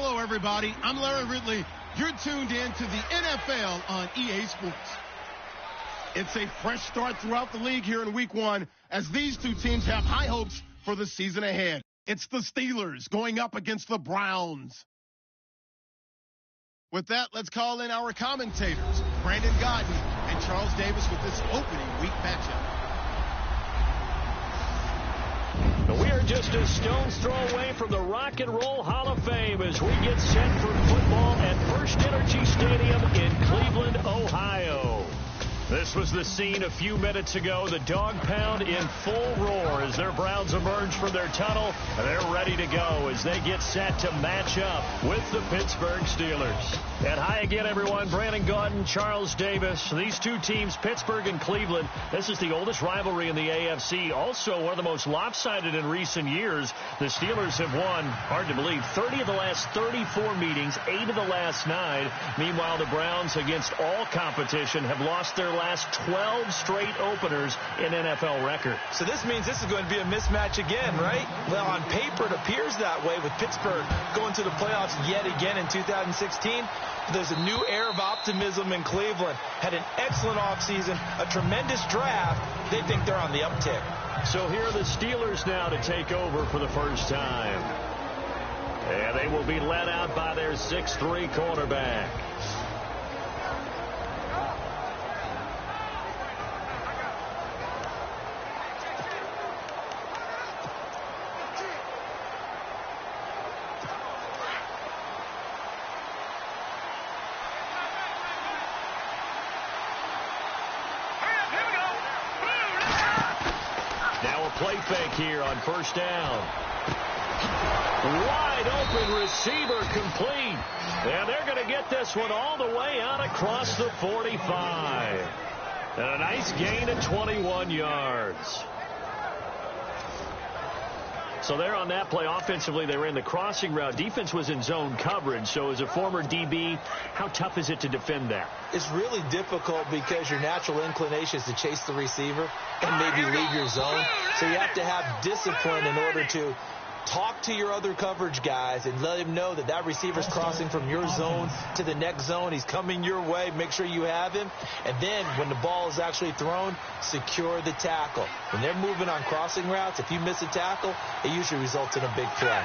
Hello, everybody. I'm Larry Ridley. You're tuned in to the NFL on EA Sports. It's a fresh start throughout the league here in Week 1 as these two teams have high hopes for the season ahead. It's the Steelers going up against the Browns. With that, let's call in our commentators, Brandon Godden and Charles Davis, with this opening week matchup. We are just a stone's throw away from the Rock and Roll Hall of Fame as we get set for football at First Energy Stadium in Cleveland, Ohio. This was the scene a few minutes ago. The dog pound in full roar as their Browns emerge from their tunnel. They're ready to go as they get set to match up with the Pittsburgh Steelers. And hi again, everyone. Brandon Gaudin, Charles Davis. These two teams, Pittsburgh and Cleveland, this is the oldest rivalry in the AFC. Also one of the most lopsided in recent years. The Steelers have won, hard to believe, 30 of the last 34 meetings, 8 of the last 9. Meanwhile, the Browns, against all competition, have lost their last 12 straight openers in NFL record. So this means this is going to be a mismatch again, right? Well, on paper, it appears that way with Pittsburgh going to the playoffs yet again in 2016. There's a new air of optimism in Cleveland. Had an excellent offseason, a tremendous draft. They think they're on the uptick. So here are the Steelers now to take over for the first time. And they will be led out by their 6'3" cornerback. Play fake here on first down. Wide open receiver complete. And they're going to get this one all the way out across the 45. And a nice gain of 21 yards. So there on that play, offensively, they ran the crossing route. Defense was in zone coverage. So as a former DB, how tough is it to defend that? It's really difficult because your natural inclination is to chase the receiver and maybe leave your zone. So you have to have discipline in order to talk to your other coverage guys and let him know that that receiver's crossing from your zone to the next zone. He's coming your way. Make sure you have him. And then when the ball is actually thrown, secure the tackle. When they're moving on crossing routes, if you miss a tackle, it usually results in a big play.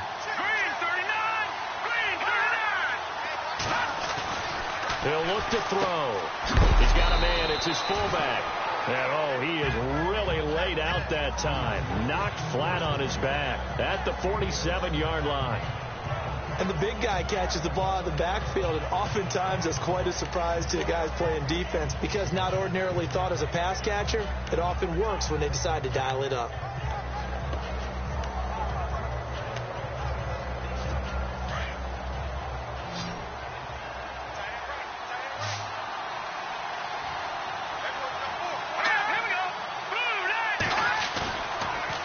He'll look to throw. He's got a man. It's his fullback. And, he is really laid out that time. Knocked flat on his back at the 47-yard line. And the big guy catches the ball out of the backfield, and oftentimes it's quite a surprise to the guys playing defense because not ordinarily thought as a pass catcher, it often works when they decide to dial it up.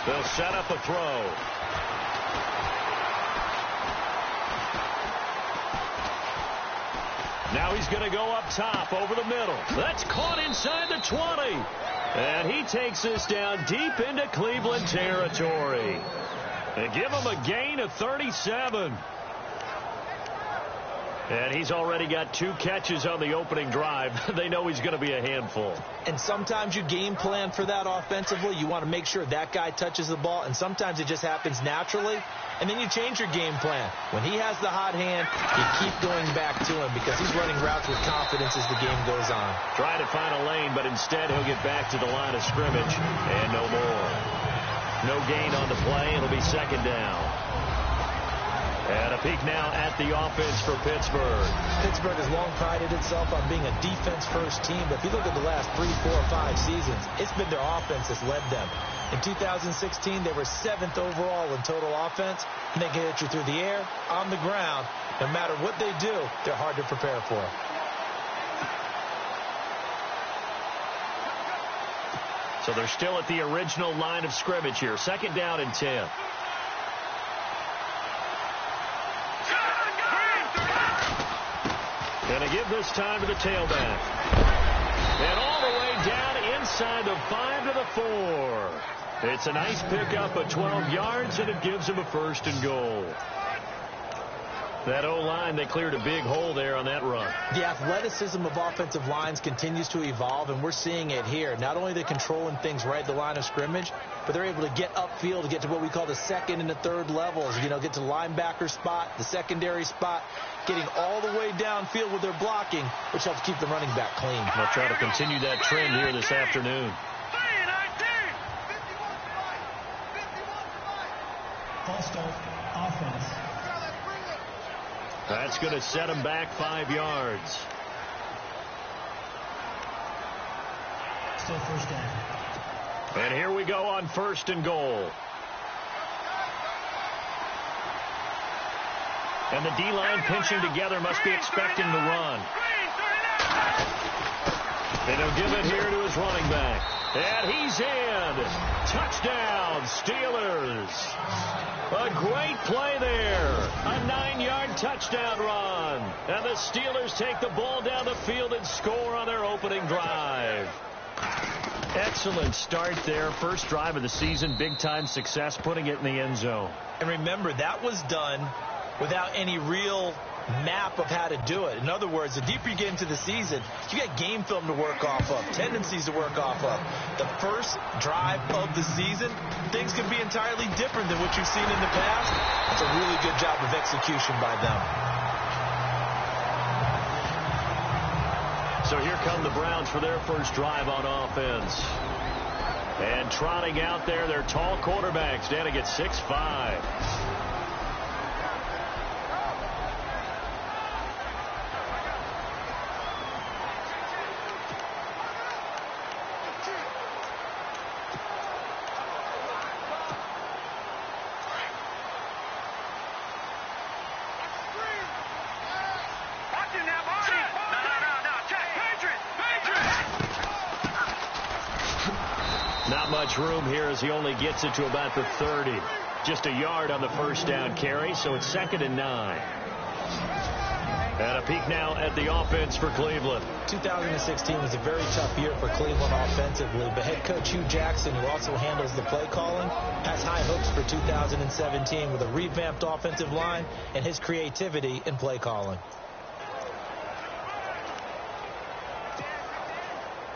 They'll set up a throw. Now he's going to go up top over the middle. That's caught inside the 20. And he takes this down deep into Cleveland territory. And give him a gain of 37. And he's already got 2 catches on the opening drive. They know he's going to be a handful. And sometimes you game plan for that offensively. You want to make sure that guy touches the ball. And sometimes it just happens naturally. And then you change your game plan. When he has the hot hand, you keep going back to him because he's running routes with confidence as the game goes on. Trying to find a lane, but instead he'll get back to the line of scrimmage. And no more. No gain on the play. It'll be second down. And a peek now at the offense for Pittsburgh. Pittsburgh has long prided itself on being a defense-first team. But if you look at the last 3, 4, 5 seasons, it's been their offense that's led them. In 2016, they were 7th overall in total offense. And they can hit you through the air, on the ground. No matter what they do, they're hard to prepare for. So they're still at the original line of scrimmage here. Second down and 10. Going to give this time to the tailback. And all the way down inside the 5 to the 4. It's a nice pickup of 12 yards, and it gives him a 1st and goal. That O-line, they cleared a big hole there on that run. The athleticism of offensive lines continues to evolve, and we're seeing it here. Not only are they controlling things right at the line of scrimmage, but they're able to get upfield to get to what we call the second and the third levels. You know, get to the linebacker spot, the secondary spot, getting all the way downfield with their blocking, which helps keep the running back clean. They'll try to continue that trend here this afternoon. False start, offense. That's going to set him back 5 yards. Still first down. And here we go on 1st and goal. And the D-line pinching together, must be expecting the run. And he'll give it here to his running back. And he's in. Touchdown, Steelers. A great play there. A 9-yard touchdown run. And the Steelers take the ball down the field and score on their opening drive. Excellent start there. First drive of the season. Big-time success, putting it in the end zone. And remember, that was done without any real map of how to do it. In other words, the deeper you get into the season, you got game film to work off of, tendencies to work off of. The first drive of the season, things can be entirely different than what you've seen in the past. It's a really good job of execution by them. So here come the Browns for their first drive on offense. And trotting out there, their tall quarterback, standing at 6'5". Not much room here as he only gets it to about the 30. Just a yard on the first down carry, so it's 2nd and 9. And a peek now at the offense for Cleveland. 2016 was a very tough year for Cleveland offensively, but head coach Hugh Jackson, who also handles the play calling, has high hopes for 2017 with a revamped offensive line and his creativity in play calling.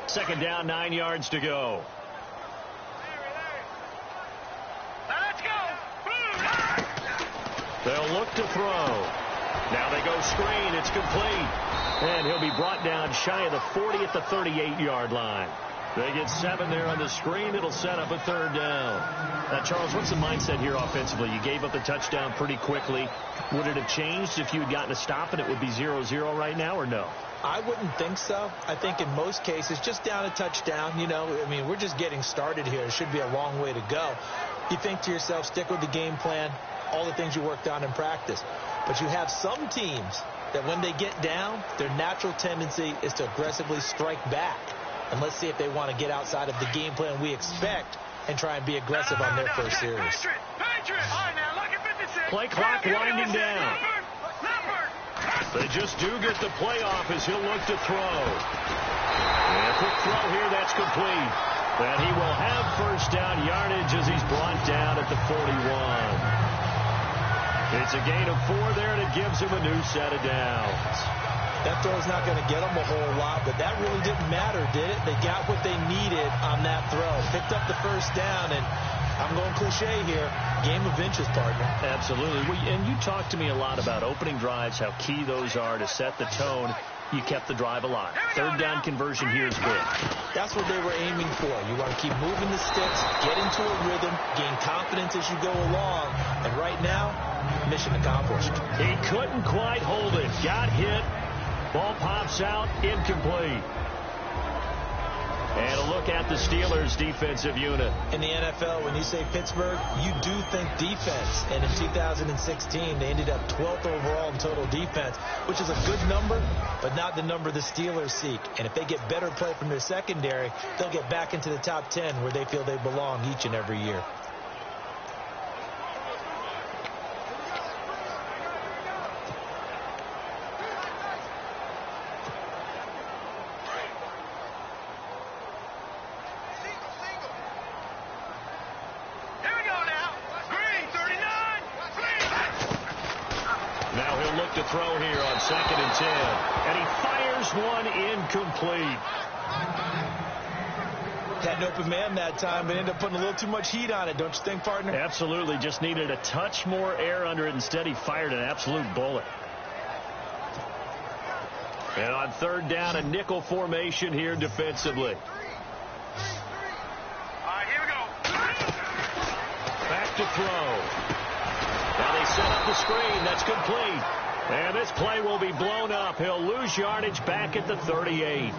2nd down, 9 yards to go. They'll look to throw. Now they go screen. It's complete. And he'll be brought down shy of the 40 at the 38-yard line. They get 7 there on the screen. It'll set up a 3rd down. Now, Charles, what's the mindset here offensively? You gave up the touchdown pretty quickly. Would it have changed if you had gotten a stop and it would be 0-0 right now, or no? I wouldn't think so. I think in most cases, just down a touchdown, you know, I mean, we're just getting started here. It should be a long way to go. You think to yourself, stick with the game plan, all the things you worked on in practice. But you have some teams that when they get down, their natural tendency is to aggressively strike back. And let's see if they want to get outside of the game plan we expect and try and be aggressive on their first series. Play clock winding down. They just do get the play off as he'll look to throw. And a quick throw here, that's complete. And he will have first down yardage as he's brought down at the 41. It's a gain of 4 there, and it gives him a new set of downs. That throw's not going to get them a whole lot, but that really didn't matter, did it? They got what they needed on that throw. Picked up the first down, and I'm going cliche here, game of inches, partner. Absolutely. And you talked to me a lot about opening drives, how key those are to set the tone. You kept the drive alive. 3rd down conversion here is big. That's what they were aiming for. You want to keep moving the sticks, get into a rhythm, gain confidence as you go along. And right now, mission accomplished. He couldn't quite hold it. Got hit. Ball pops out. Incomplete. And a look at the Steelers' defensive unit. In the NFL, when you say Pittsburgh, you do think defense. And in 2016, they ended up 12th overall in total defense, which is a good number, but not the number the Steelers seek. And if they get better play from their secondary, they'll get back into the top 10 where they feel they belong each and every year. throw here on 2nd and 10. And he fires one incomplete. Had an open man that time, but ended up putting a little too much heat on it, don't you think, partner? Absolutely. Just needed a touch more air under it. Instead, he fired an absolute bullet. And on 3rd down, a nickel formation here defensively. Here we go. Back to throw. Now they set up the screen. That's complete. And this play will be blown up. He'll lose yardage back at the 38.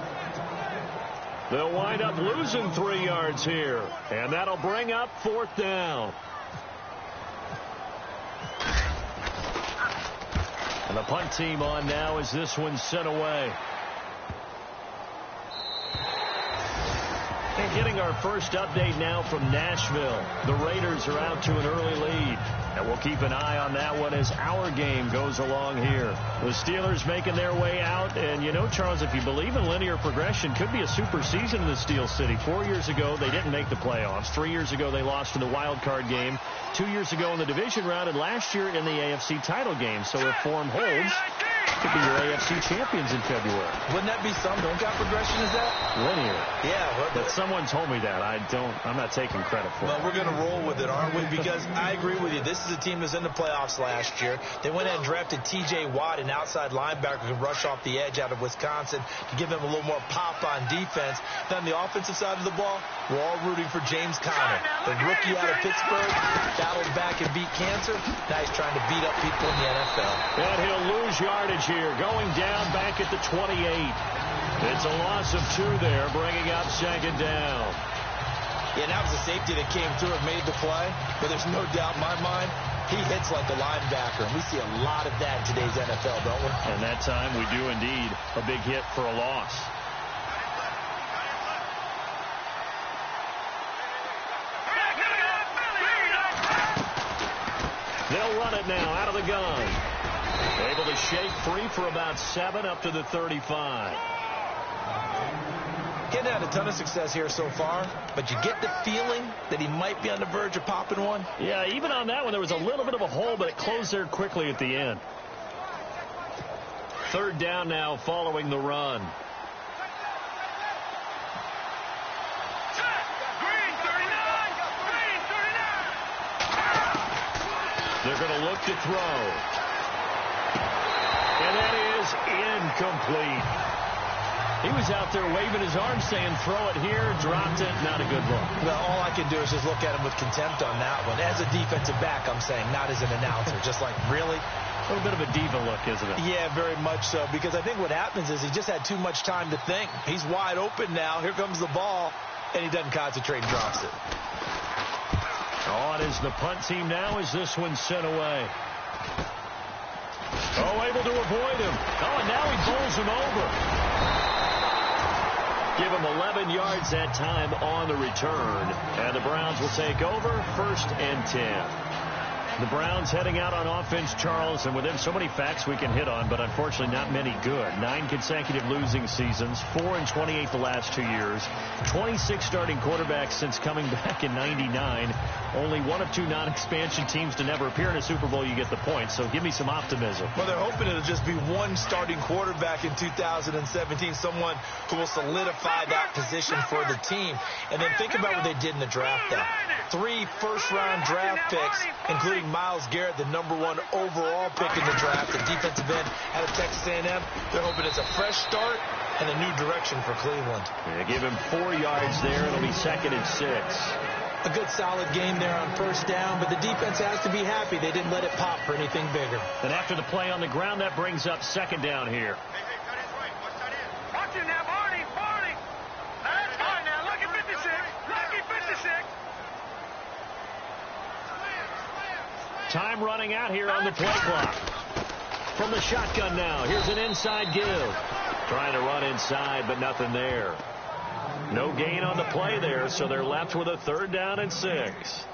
They'll wind up losing 3 yards here. And that'll bring up 4th down. And the punt team on now as this one's sent away. And getting our first update now from Nashville. The Raiders are out to an early lead. And we'll keep an eye on that one as our game goes along here. The Steelers making their way out. And, you know, Charles, if you believe in linear progression, could be a super season in the Steel City. 4 years ago, they didn't make the playoffs. 3 years ago, they lost in the wild card game. 2 years ago in the division round, and last year in the AFC title game. So if form holds, could be your AFC champions in February. Wouldn't that be something? What kind of progression is that? Linear. Yeah. But someone told me that. I'm not taking credit for it. Well, we're going to roll with it, aren't we? Because I agree with you. This is a team that's in the playoffs last year. They went ahead and drafted T.J. Watt, an outside linebacker who can rush off the edge out of Wisconsin to give them a little more pop on defense. Then on the offensive side of the ball, we're all rooting for James Conner, the rookie out of Pittsburgh, battled back and beat cancer. Now he's trying to beat up people in the NFL. And he'll lose yardage here, going down back at the 28. It's a loss of 2 there, bringing up 2nd down. Yeah, that was a safety that came through and made the play, but there's no doubt in my mind, he hits like a linebacker, and we see a lot of that in today's NFL, don't we? And that time we do indeed a big hit for a loss. They'll run it now out of the gun. Able to shake free for about 7 up to the 35. Getting had a ton of success here so far, but you get the feeling that he might be on the verge of popping one. Yeah, even on that one, there was a little bit of a hole, but it closed there quickly at the end. 3rd down now following the run. They're going to look to throw. And that is incomplete. He was out there waving his arms saying, throw it here, dropped it, not a good look. Well, all I can do is just look at him with contempt on that one. As a defensive back, I'm saying, not as an announcer. Just like, really? A little bit of a diva look, isn't it? Yeah, very much so. Because I think what happens is he just had too much time to think. He's wide open now. Here comes the ball. And he doesn't concentrate and drops it. On is the punt team now as this one's sent away. Oh, able to avoid him. Oh, and now he bowls him over. Give him 11 yards that time on the return. And the Browns will take over 1st and 10. The Browns heading out on offense, Charles, and with them so many facts we can hit on, but unfortunately not many good. 9 consecutive losing seasons, 4-28 the last 2 years, 26 starting quarterbacks since coming back in '99. Only 1 of 2 non-expansion teams to never appear in a Super Bowl. You get the point, so give me some optimism. Well, they're hoping it'll just be 1 starting quarterback in 2017, someone who will solidify that position for the team. And then think about what they did in the draft, though. 3 first-round draft picks, including Myles Garrett, the #1 overall pick in the draft, the defensive end out of Texas A&M. They're hoping it's a fresh start and a new direction for Cleveland. Yeah, give him 4 yards there. It'll be 2nd and 6. A good solid game there on 1st down, but the defense has to be happy they didn't let it pop for anything bigger. And after the play on the ground, that brings up 2nd down here. Watch it now, Barney. That's fine now. Look at 56. Lucky 56. Time running out here on the play clock. From the shotgun now, here's an inside give. Trying to run inside, but nothing there. No gain on the play there, so they're left with a 3rd down and 6.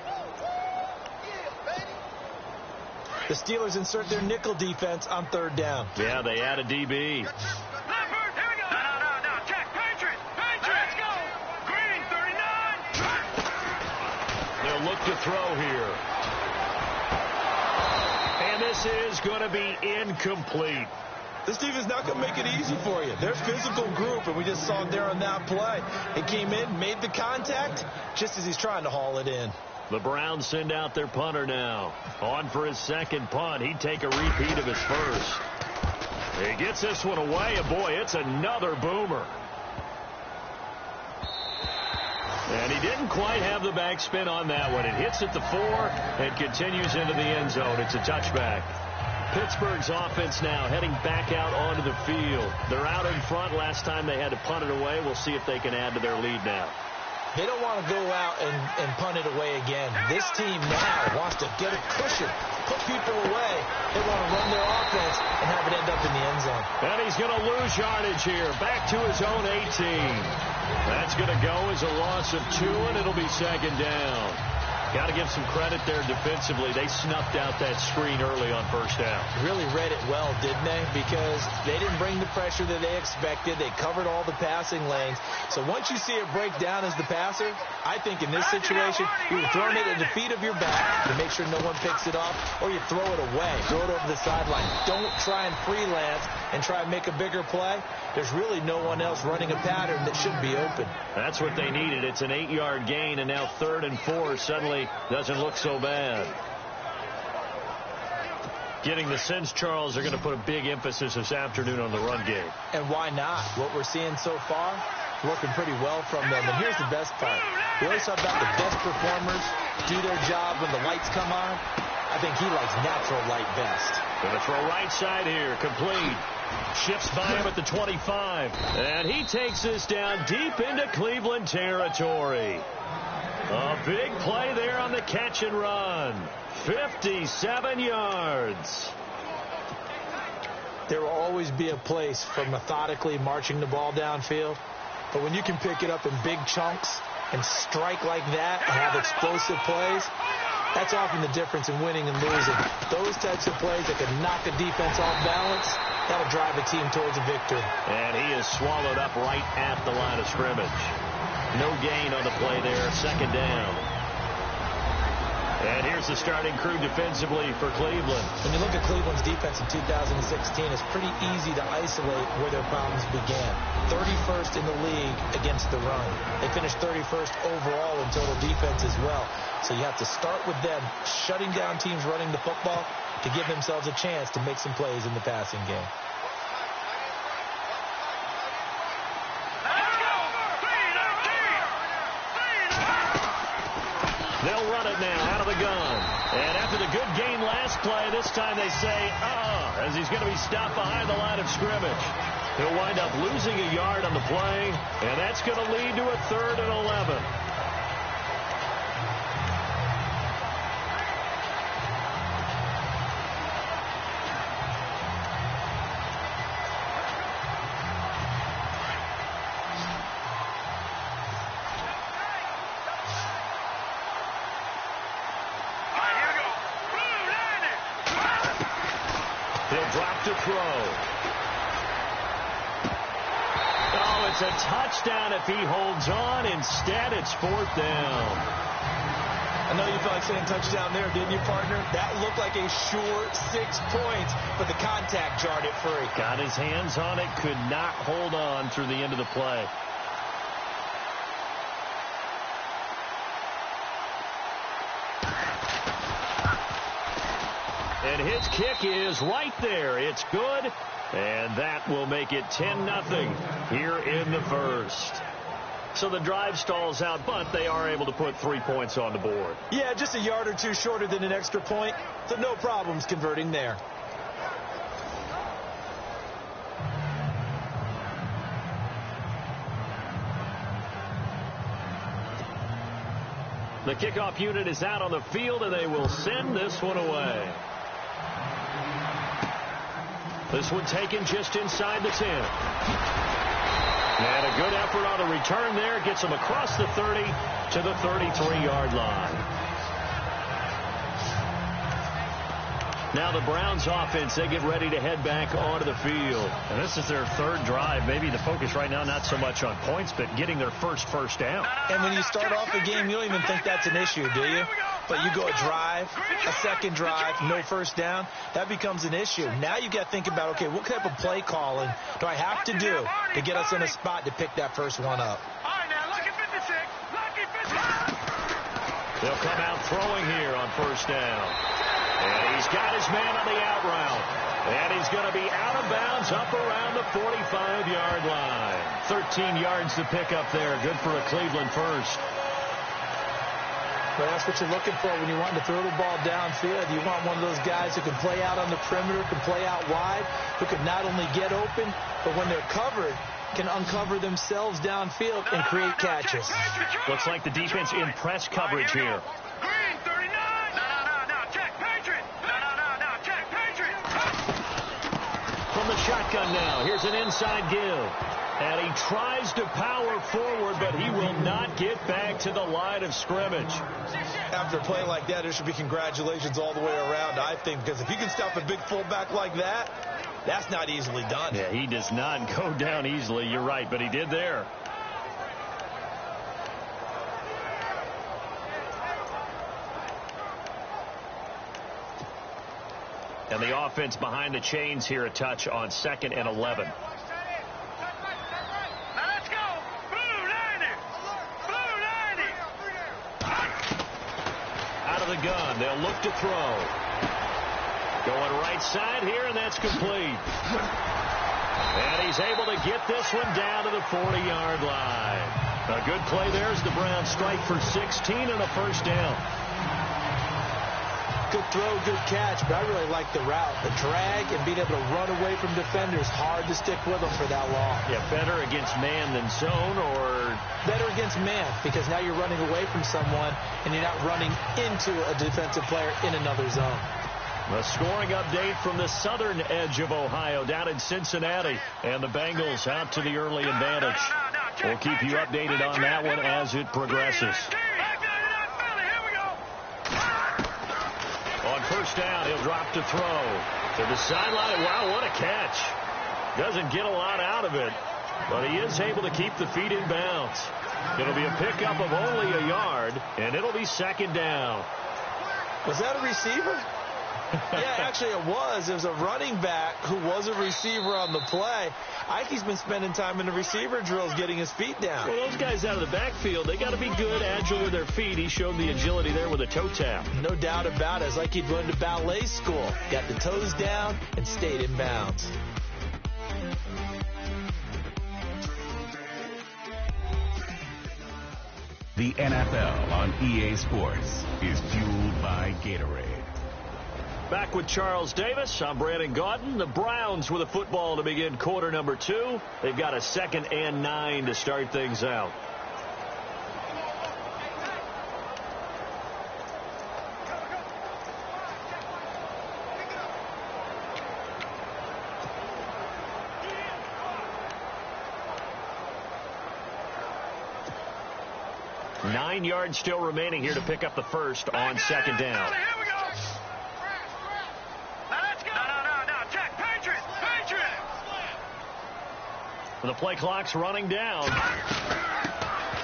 The Steelers insert their nickel defense on 3rd down. Yeah, they add a DB. No. Check. Patriot. Let's go. Green, 39. They'll look to throw here. And this This is going to be incomplete. This defense not going to make it easy for you. They're a physical group, and we just saw it there on that play. He came in, made the contact, just as he's trying to haul it in. The Browns send out their punter now. On for his second punt. He'd take a repeat of his first. He gets this one away, and boy, it's another boomer. And he didn't quite have the backspin on that one. It hits at the 4 and continues into the end zone. It's a touchback. Pittsburgh's offense now heading back out onto the field. They're out in front. Last time they had to punt it away. We'll see if they can add to their lead now. They don't want to go out and punt it away again. This team now wants to get a cushion, put people away. They want to run their offense and have it end up in the end zone. And he's going to lose yardage here. Back to his own 18. That's going to go as a loss of 2, and it'll be second down. Got to give some credit there defensively. They snuffed out that screen early on first down. Really read it well, didn't they? Because they didn't bring the pressure that they expected. They covered all the passing lanes. So once you see it break down as the passer, I think in this situation, you're throwing it at the feet of your back to make sure no one picks it off, or you throw it away, throw it over the sideline. Don't try and freelance and try and make a bigger play. There's really no one else running a pattern that should be open. That's what they needed. It's an 8-yard gain, and now 3rd and 4 suddenly doesn't look so bad. Getting the sense, Charles, are going to put a big emphasis this afternoon on the run game. And why not? What we're seeing so far, working pretty well from them. And here's the best part. We always talk about the best performers do their job when the lights come on. I think he likes natural light best. Going to throw right side here, complete. Shifts by him at the 25. And he takes this down deep into Cleveland territory. A big play there on the catch and run. 57 yards. There will always be a place for methodically marching the ball downfield. But when you can pick it up in big chunks and strike like that and have explosive plays, that's often the difference in winning and losing. Those types of plays that can knock a defense off balance, that'll drive a team towards a victory. And he is swallowed up right at the line of scrimmage. No gain on the play there, second down. And here's the starting crew defensively for Cleveland. When you look at Cleveland's defense in 2016, it's pretty easy to isolate where their problems began. 31st in the league against the run. They finished 31st overall in total defense as well. So you have to start with them shutting down teams running the football to give themselves a chance to make some plays in the passing game. They'll run it now out of the gun. And after the good gain last play, this time they say, as he's going to be stopped behind the line of scrimmage. He'll wind up losing a yard on the play, and that's going to lead to a 3rd and 11. To throw. Oh, it's a touchdown if he holds on. Instead, it's 4th down. I know you felt like saying touchdown there, didn't you, partner? That looked like a sure 6 points, but the contact jarred it free. Got his hands on it, could not hold on through the end of the play. And his kick is right there. It's good, and that will make it 10-0 here in the first. So the drive stalls out, but they are able to put 3 points on the board. Yeah, just a yard or two shorter than an extra point, so no problems converting there. The kickoff unit is out on the field, and they will send this one away. This one taken just inside the 10. And a good effort on the return there. Gets them across the 30 to the 33-yard line. Now the Browns offense, they get ready to head back onto the field. And this is their third drive. Maybe the focus right now not so much on points, but getting their first down. And when you start off a game, you don't even think that's an issue, do you? But you go a drive, a second drive, no first down, that becomes an issue. Now you got to think about, okay, what type of play calling do I have to do to get us in a spot to pick that first one up? All right, now, lucky 56. Lucky 56. They'll come out throwing here on first down. And he's got his man on the out route. And he's going to be out of bounds up around the 45-yard line. 13 yards to pick up there. Good for a Cleveland first. Well, that's what you're looking for when you want to throw the ball downfield. You want one of those guys who can play out on the perimeter, can play out wide, who can not only get open, but when they're covered, can uncover themselves downfield and create catches. Looks like the defense in press coverage here. Green, 39. No, check, Patriot. No, check, Patriot. From the shotgun now, here's an inside give. And he tries to power forward, but he will not get back to the line of scrimmage. After a play like that, there should be congratulations all the way around, I think, because if you can stop a big fullback like that, that's not easily done. Yeah, he does not go down easily. You're right, but he did there. And the offense behind the chains here a touch on 2nd and 11. The gun. They'll look to throw. Going right side here, and that's complete. And he's able to get this one down to the 40-yard line. A good play there as the Browns strike for 16 and a first down. Good throw, good catch, but I really like the route. The drag and being able to run away from defenders, hard to stick with them for that long. Yeah, better against man than zone, or better against man, because now you're running away from someone and you're not running into a defensive player in another zone. A scoring update from the southern edge of Ohio down in Cincinnati, and the Bengals out to the early advantage. We'll keep you updated on that one as it progresses. On first down, he'll drop to throw to the sideline. Wow, what a catch. Doesn't get a lot out of it, but he is able to keep the feet in bounds. It'll be a pickup of only a yard, and it'll be 2nd down. Was that a receiver? Yeah, actually it was. It was a running back who was a receiver on the play. Ike's been spending time in the receiver drills getting his feet down. Well, those guys out of the backfield, they got to be good, agile with their feet. He showed the agility there with a toe tap. No doubt about it. It's like he'd gone to ballet school. Got the toes down and stayed in bounds. The NFL on EA Sports is fueled by Gatorade. Back with Charles Davis. I'm Brandon Gaudin. The Browns with a football to begin quarter number 2. They've got a 2nd and 9 to start things out. Nine yards still remaining here to pick up the first on 2nd down. The play clock's running down.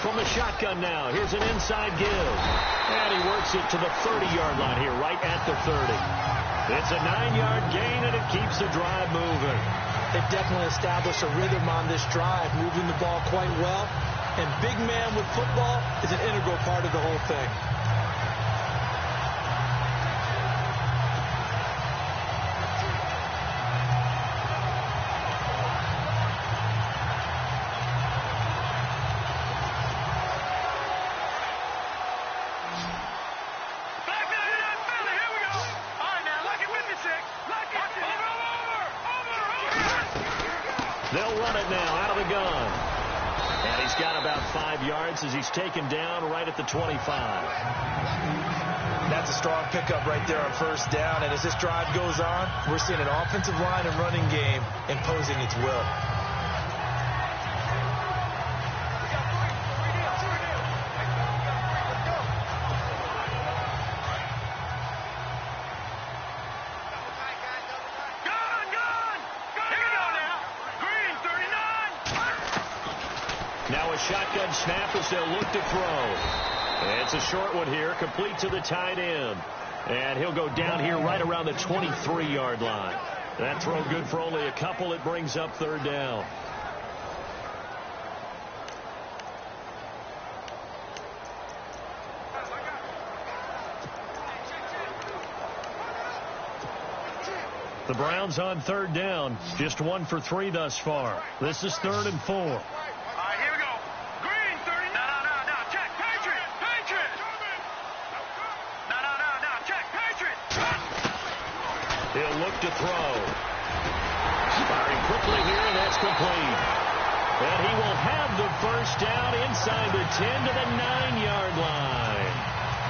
From the shotgun now, here's an inside give. And he works it to the 30-yard line here, right at the 30. It's a 9-yard gain, and it keeps the drive moving. They've definitely established a rhythm on this drive, moving the ball quite well. And big man with football is an integral part of the whole thing. They'll run it now out of the gun. And he's got about 5 yards as he's taken down right at the 25. That's a strong pickup right there on first down. And as this drive goes on, we're seeing an offensive line and running game imposing its will. Now a shotgun snap as they'll look to throw. And it's a short one here, complete to the tight end. And he'll go down here right around the 23-yard line. That throw good for only a couple. It brings up third down. The Browns on third down. Just 1 for 3 thus far. This is 3rd and 4. All right, here we go. Green, 30. No. Check. Patriot. No. Check. Patriot. He'll look to throw. Firing quickly here, and that's complete. And he will have the first down inside the 10 to the 9-yard line.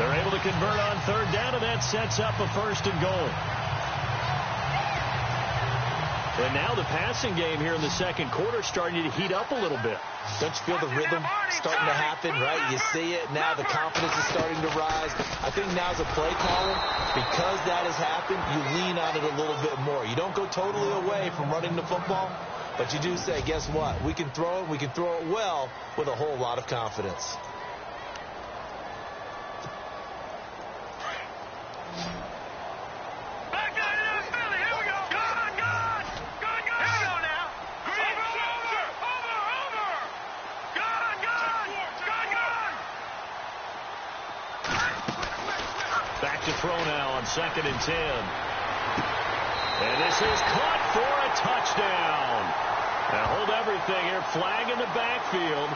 They're able to convert on third down, and that sets up a 1st and goal. And now the passing game here in the second quarter starting to heat up a little bit. Don't you feel the rhythm starting to happen, right? You see it. Now the confidence is starting to rise. I think now as a play caller, because that has happened, you lean on it a little bit more. You don't go totally away from running the football, but you do say, guess what? We can throw it. We can throw it well with a whole lot of confidence. To throw now on 2nd and 10. And this is caught for a touchdown. Now hold everything here. Flag in the backfield.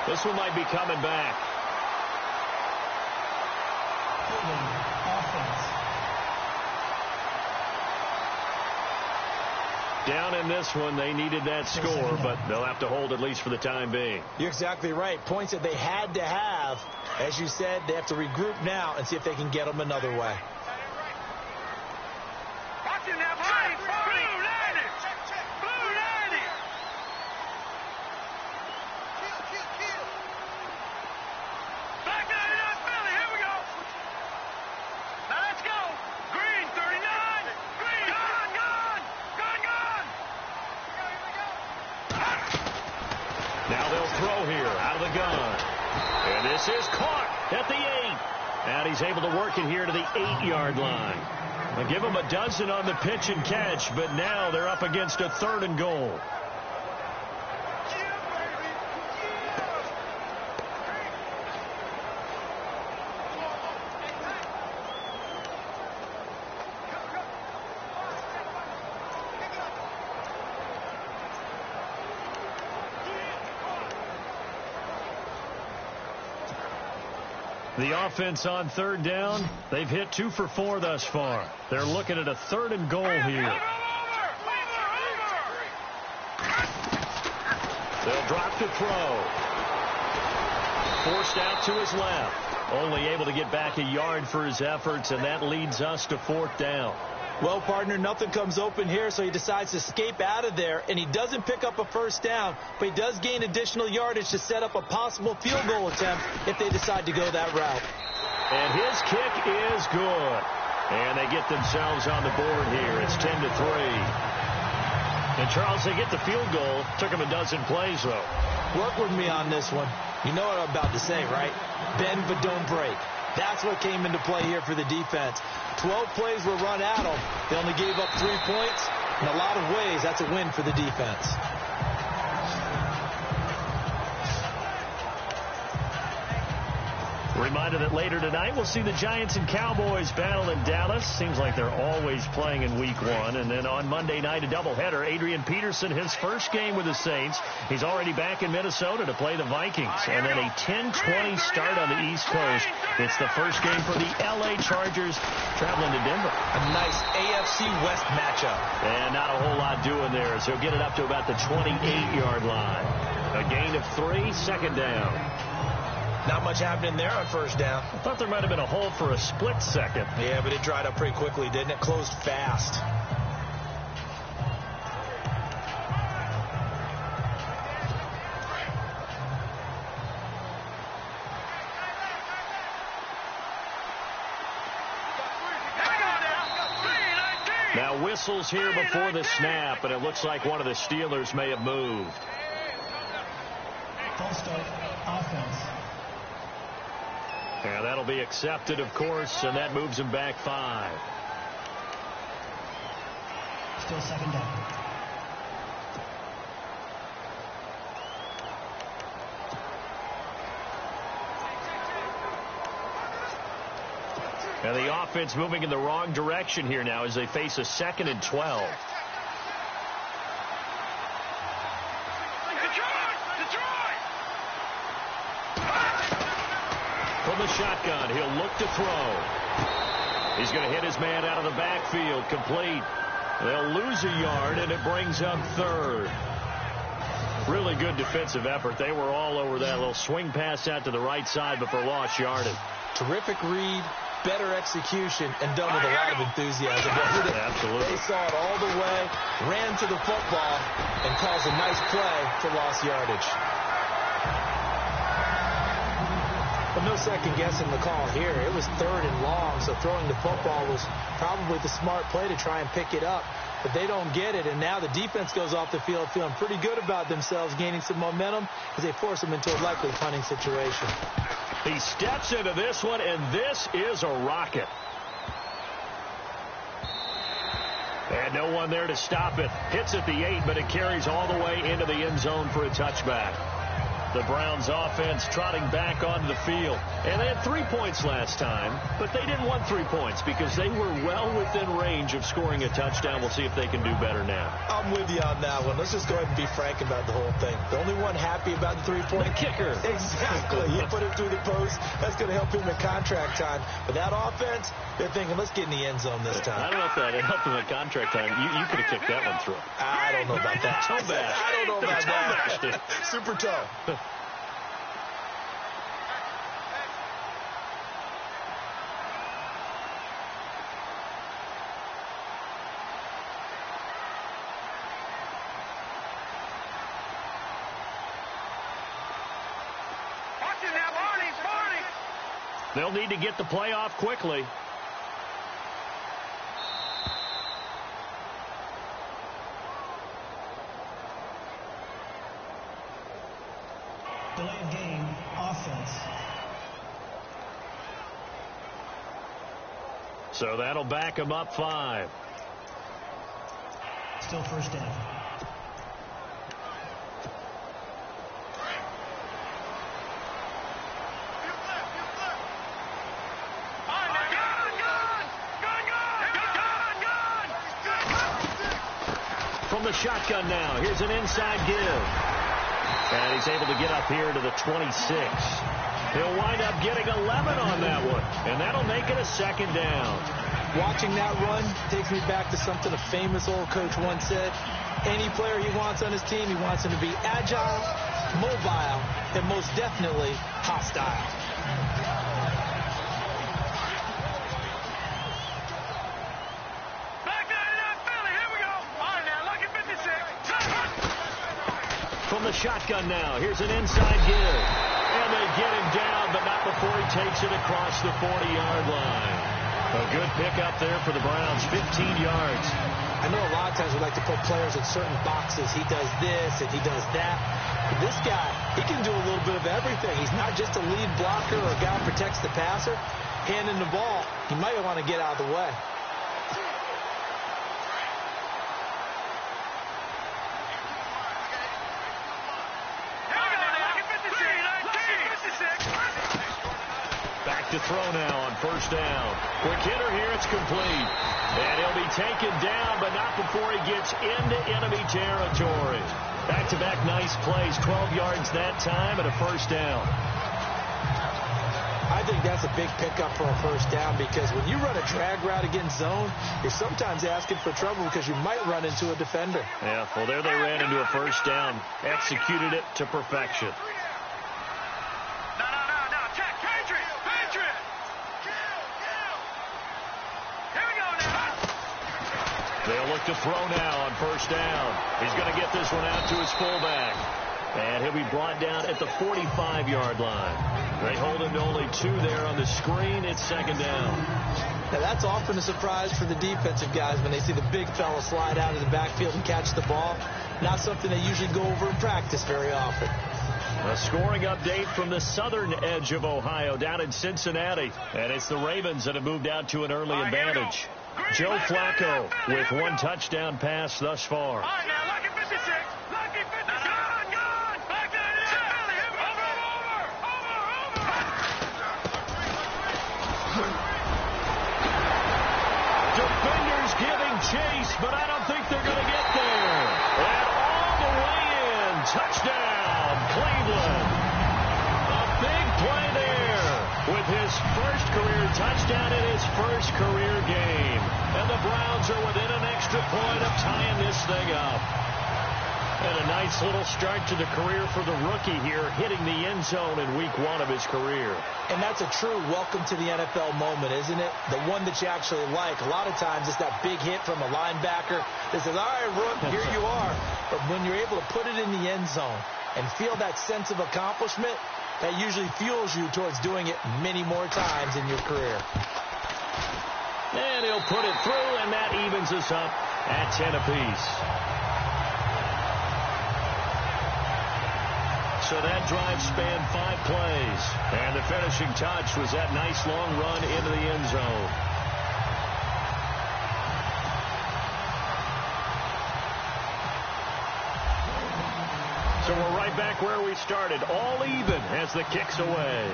This one might be coming back. Down in this one, they needed that score, but they'll have to hold at least for the time being. You're exactly right. Points that they had to have. As you said, they have to regroup now and see if they can get them another way. Watching that play. Blue 90. Blue 90. Kill. Back 99 Philly. Here we go. Now let's go. Green 39. Green. Gone. Now they'll throw here out of the gun. And this is caught at the 8. And he's able to work it here to the 8-yard line. They'll give him a dozen on the pitch and catch, but now they're up against a 3rd and goal. The offense on third down, they've hit 2 for 4 thus far. They're looking at a 3rd and goal here. They'll drop to throw. Forced out to his left. Only able to get back a yard for his efforts, and that leads us to 4th down. Well, partner, nothing comes open here, so he decides to escape out of there, and he doesn't pick up a 1st down, but he does gain additional yardage to set up a possible field goal attempt if they decide to go that route. And his kick is good. And they get themselves on the board here. It's 10-3. And, Charles, they get the field goal. Took them a dozen plays, though. Work with me on this one. You know what I'm about to say, right? Bend but don't break. That's what came into play here for the defense. 12 plays were run at them. They only gave up 3 points. In a lot of ways, that's a win for the defense. Reminder that later tonight we'll see the Giants and Cowboys battle in Dallas. Seems like they're always playing in week 1. And then on Monday night, a doubleheader. Adrian Peterson, his first game with the Saints. He's already back in Minnesota to play the Vikings. And then a 10-20 start on the East Coast. It's the first game for the L.A. Chargers traveling to Denver. A nice AFC West matchup. And not a whole lot doing there as he'll get it up to about the 28-yard line. A gain of 3, 2nd down. Not much happening there on 1st down. I thought there might have been a hole for a split second. Yeah, but it dried up pretty quickly, didn't it? Closed fast. Now whistles here before the snap, and it looks like one of the Steelers may have moved. False start, offense. Yeah, that'll be accepted, of course, and that moves him back 5. Still second down. And the offense moving in the wrong direction here now as they face a 2nd and 12. From the shotgun, he'll look to throw. He's going to hit his man out of the backfield. Complete. They'll lose a yard, and it brings up 3rd. Really good defensive effort. They were all over that little swing pass out to the right side, but for lost yardage. Terrific read, better execution, and done with a lot of enthusiasm. Absolutely. They saw it all the way, ran to the football, and caused a nice play for lost yardage. But no second guessing the call here. It was 3rd and long, so throwing the football was probably the smart play to try and pick it up. But they don't get it, and now the defense goes off the field feeling pretty good about themselves, gaining some momentum as they force them into a likely punting situation. He steps into this one, and this is a rocket. And no one there to stop it. Hits at the 8, but it carries all the way into the end zone for a touchback. The Browns offense trotting back onto the field. And they had 3 points last time, but they didn't want 3 points because they were well within range of scoring a touchdown. We'll see if they can do better now. I'm with you on that one. Let's just go ahead and be frank about the whole thing. The only one happy about the 3-point kicker. Exactly. He put it through the post. That's going to help him in contract time. But that offense, they're thinking, let's get in the end zone this time. I don't know if that helped him in contract time. You could have kicked that one through. I don't know about that. Toe bash. I don't know about that. Super toe. They'll need to get the play off quickly. Delay of game, offense. So that'll back them up 5. Still first down. From the shotgun now, here's an inside give. And he's able to get up here to the 26. He'll wind up getting 11 on that one, and that'll make it a 2nd down. Watching that run takes me back to something a famous old coach once said. Any player he wants on his team, he wants him to be agile, mobile, and most definitely hostile. From the shotgun now, here's an inside give. And they get him down, but not before he takes it across the 40-yard line. A good pickup there for the Browns, 15 yards. I know a lot of times we like to put players in certain boxes. He does this and he does that. But this guy, he can do a little bit of everything. He's not just a lead blocker or a guy who protects the passer. Handing the ball, he might want to get out of the way. Back to throw now on first down. Quick hitter here, it's complete. And he'll be taken down, but not before he gets into enemy territory. Back-to-back nice plays, 12 yards that time and a first down. I think that's a big pickup for a first down because when you run a drag route against zone, you're sometimes asking for trouble because you might run into a defender. Yeah, well, there they ran into a first down. Executed it to perfection. They'll look to throw now on first down. He's going to get this one out to his fullback. And he'll be brought down at the 45-yard line. They hold him to only 2 there on the screen. It's 2nd down. Now, that's often a surprise for the defensive guys when they see the big fella slide out of the backfield and catch the ball. Not something they usually go over in practice very often. A scoring update from the southern edge of Ohio down in Cincinnati. And it's the Ravens that have moved out to an early advantage. Joe Flacco with one touchdown pass thus far. Lucky 56. Lucky 56. Gone. Back to the over. Defenders giving chase, but I don't think they're going to get there. And all the way in. Touchdown, Cleveland. A big play there with his first career touchdown in his first career game. And the Browns are within an extra point of tying this thing up. And a nice little start to the career for the rookie here, hitting the end zone in week 1 of his career. And that's a true welcome to the NFL moment, isn't it? The one that you actually like. A lot of times it's that big hit from a linebacker that says, all right, Rook, here you are. But when you're able to put it in the end zone and feel that sense of accomplishment, that usually fuels you towards doing it many more times in your career. And he'll put it through, and that evens us up at 10 apiece. So that drive spanned 5 plays. And the finishing touch was that nice long run into the end zone. So we're right back where we started. All even as the kick's away.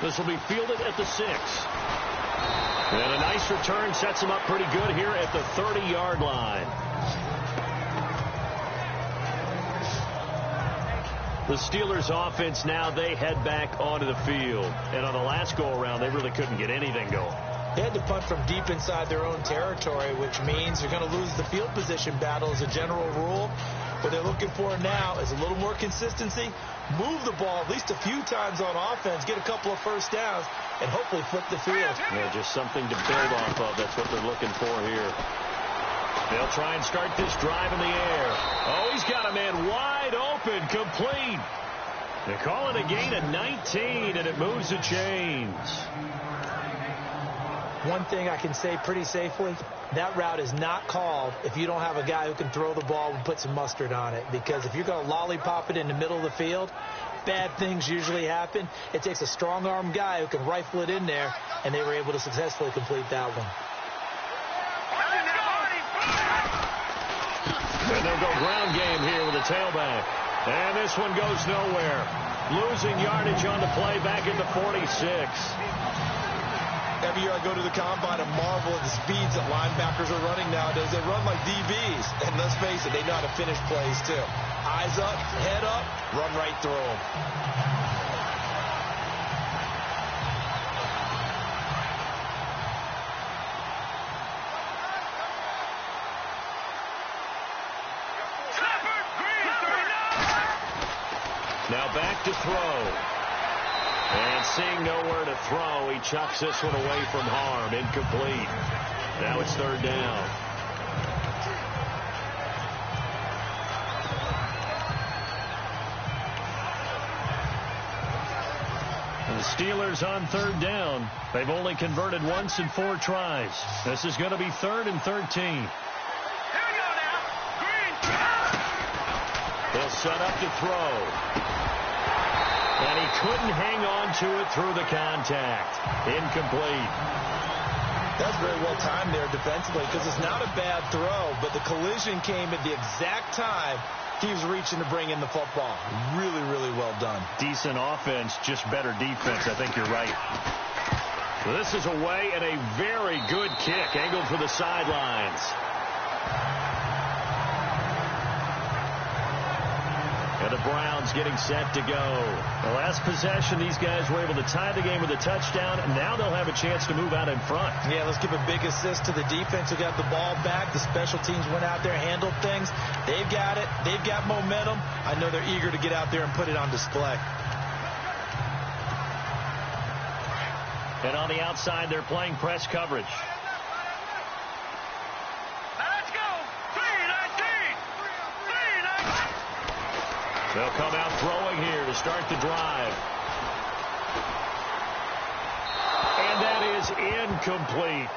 This will be fielded at the 6. And a nice return sets him up pretty good here at the 30-yard line. The Steelers offense now, they head back onto the field. And on the last go-around, they really couldn't get anything going. They had to punt from deep inside their own territory, which means they're going to lose the field position battle as a general rule. What they're looking for now is a little more consistency, move the ball at least a few times on offense, get a couple of first downs, and hopefully flip the field. Yeah, just something to build off of. That's what they're looking for here. They'll try and start this drive in the air. Oh, he's got a man wide open, complete. They call it a gain of 19, and it moves the chains. One thing I can say pretty safely, that route is not called if you don't have a guy who can throw the ball and put some mustard on it. Because if you're going to lollipop it in the middle of the field, bad things usually happen. It takes a strong-arm guy who can rifle it in there, and they were able to successfully complete that one. And they'll go ground game here with a tailback. And this one goes nowhere. Losing yardage on the play back at the 46. Every year I go to the combine and marvel at the speeds that linebackers are running nowadays. They run like DBs. And let's face it, they know how to finish plays too. Eyes up, head up, run right through them. Now back to throw. And seeing nowhere to throw, he chucks this one away from harm. Incomplete. Now it's 3rd down. And the Steelers on 3rd down. They've only converted once in 4 tries. This is going to be 3rd and 13. Here we go now. Green. They'll set up to throw. And he couldn't hang on to it through the contact. Incomplete. That's very well timed there defensively because it's not a bad throw, but the collision came at the exact time he was reaching to bring in the football. Really, really well done. Decent offense, just better defense. I think you're right. So this is away and a very good kick angled for the sidelines. And the Browns getting set to go. The last possession, these guys were able to tie the game with a touchdown, and now they'll have a chance to move out in front. Yeah, let's give a big assist to the defense who got the ball back. The special teams went out there, handled things. They've got it. They've got momentum. I know they're eager to get out there and put it on display. And on the outside, they're playing press coverage. They'll come out throwing here to start the drive. And that is incomplete.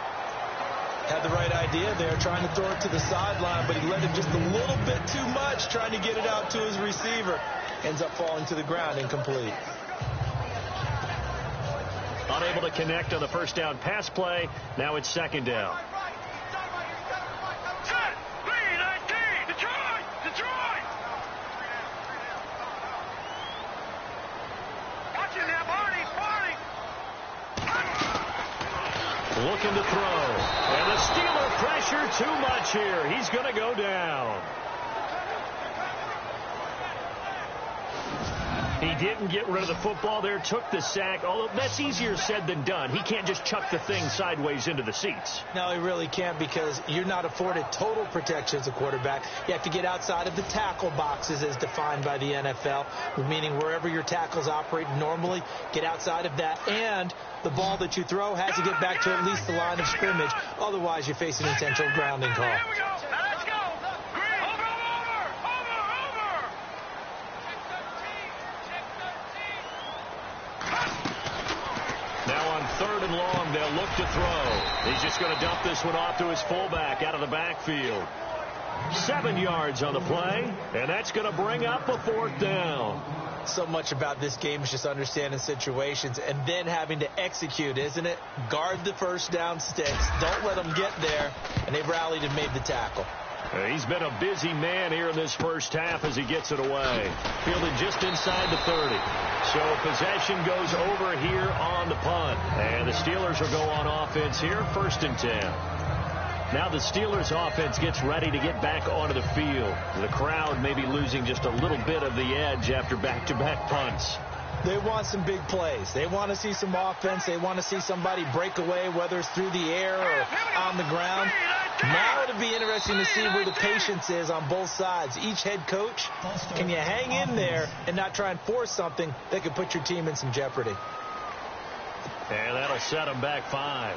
Had the right idea there, trying to throw it to the sideline, but he let it just a little bit too much, trying to get it out to his receiver. Ends up falling to the ground, incomplete. Unable to connect on the first down pass play. Now it's second down. Set. Green 19. Detroit. Detroit. Watch it now, Barney. Barney. Looking to throw. And the Steeler pressure too much here. He's going to go down. He didn't get rid of the football there, took the sack, although that's easier said than done. He can't just chuck the thing sideways into the seats. No, he really can't, because you're not afforded total protection as a quarterback. You have to get outside of the tackle boxes as defined by the NFL, meaning wherever your tackles operate normally, get outside of that. And the ball that you throw has to get back to at least the line of scrimmage. Otherwise, you're facing an intentional grounding call. Here we go. Now let's go. Green. Over. Now on third and long, they'll look to throw. He's just going to dump this one off to his fullback out of the backfield. 7 yards on the play, and that's going to bring up a fourth down. So much about this game is just understanding situations and then having to execute, isn't it? Guard the first down sticks. Don't let them get there. And they've rallied and made the tackle. He's been a busy man here in this first half as he gets it away. Fielded just inside the 30. So possession goes over here on the punt. And the Steelers will go on offense here, 1st and 10. Now the Steelers offense gets ready to get back onto the field. The crowd may be losing just a little bit of the edge after back-to-back punts. They want some big plays. They want to see some offense. They want to see somebody break away, whether it's through the air or on the ground. Now it'll be interesting to see where the patience is on both sides. Each head coach, can you hang in there and not try and force something that could put your team in some jeopardy? And that'll set them back 5.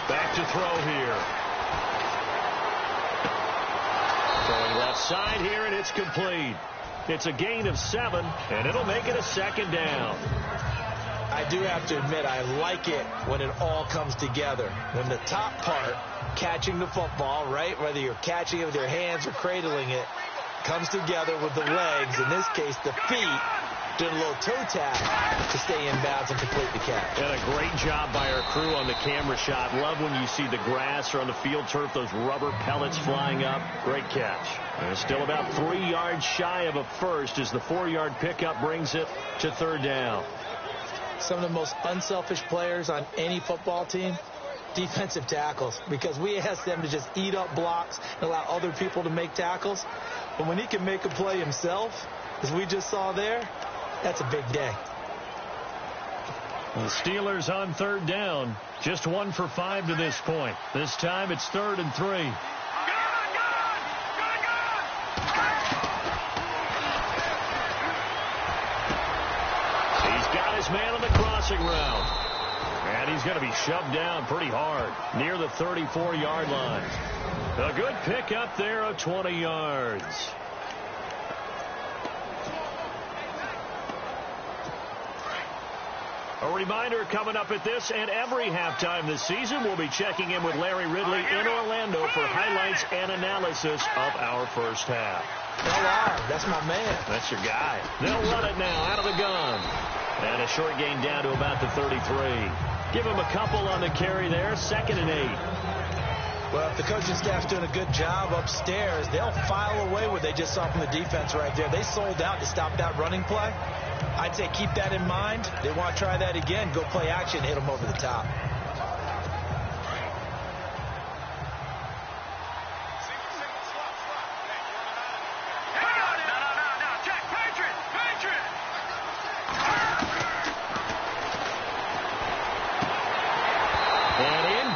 Back to throw here. Throwing left side here, and it's complete. It's a gain of 7, and it'll make it a second down. I do have to admit, I like it when it all comes together. When the top part, catching the football, right, whether you're catching it with your hands or cradling it, comes together with the legs, in this case the feet, doing a little toe tap to stay in bounds and complete the catch. And a great job by our crew on the camera shot. Love when you see the grass or on the field turf, those rubber pellets flying up. Great catch. And still about 3 yards shy of a first as the 4-yard pickup brings it to 3rd down. Some of the most unselfish players on any football team, defensive tackles, because we ask them to just eat up blocks and allow other people to make tackles. But when he can make a play himself, as we just saw there, that's a big day. The Steelers on 3rd down. Just 1 for 5 to this point. This time it's 3rd and 3. He's got his man on the crossing route. And he's going to be shoved down pretty hard near the 34-yard line. A good pickup there of 20 yards. A reminder coming up at this and every halftime this season, we'll be checking in with Larry Ridley in Orlando for highlights and analysis of our first half. That's my man. That's your guy. They'll run it now out of the gun. And a short gain down to about the 33. Give him a couple on the carry there, 2nd and 8. Well, if the coaching staff's doing a good job upstairs, they'll file away what they just saw from the defense right there. They sold out to stop that running play. I'd say keep that in mind. They want to try that again. Go play action, hit them over the top.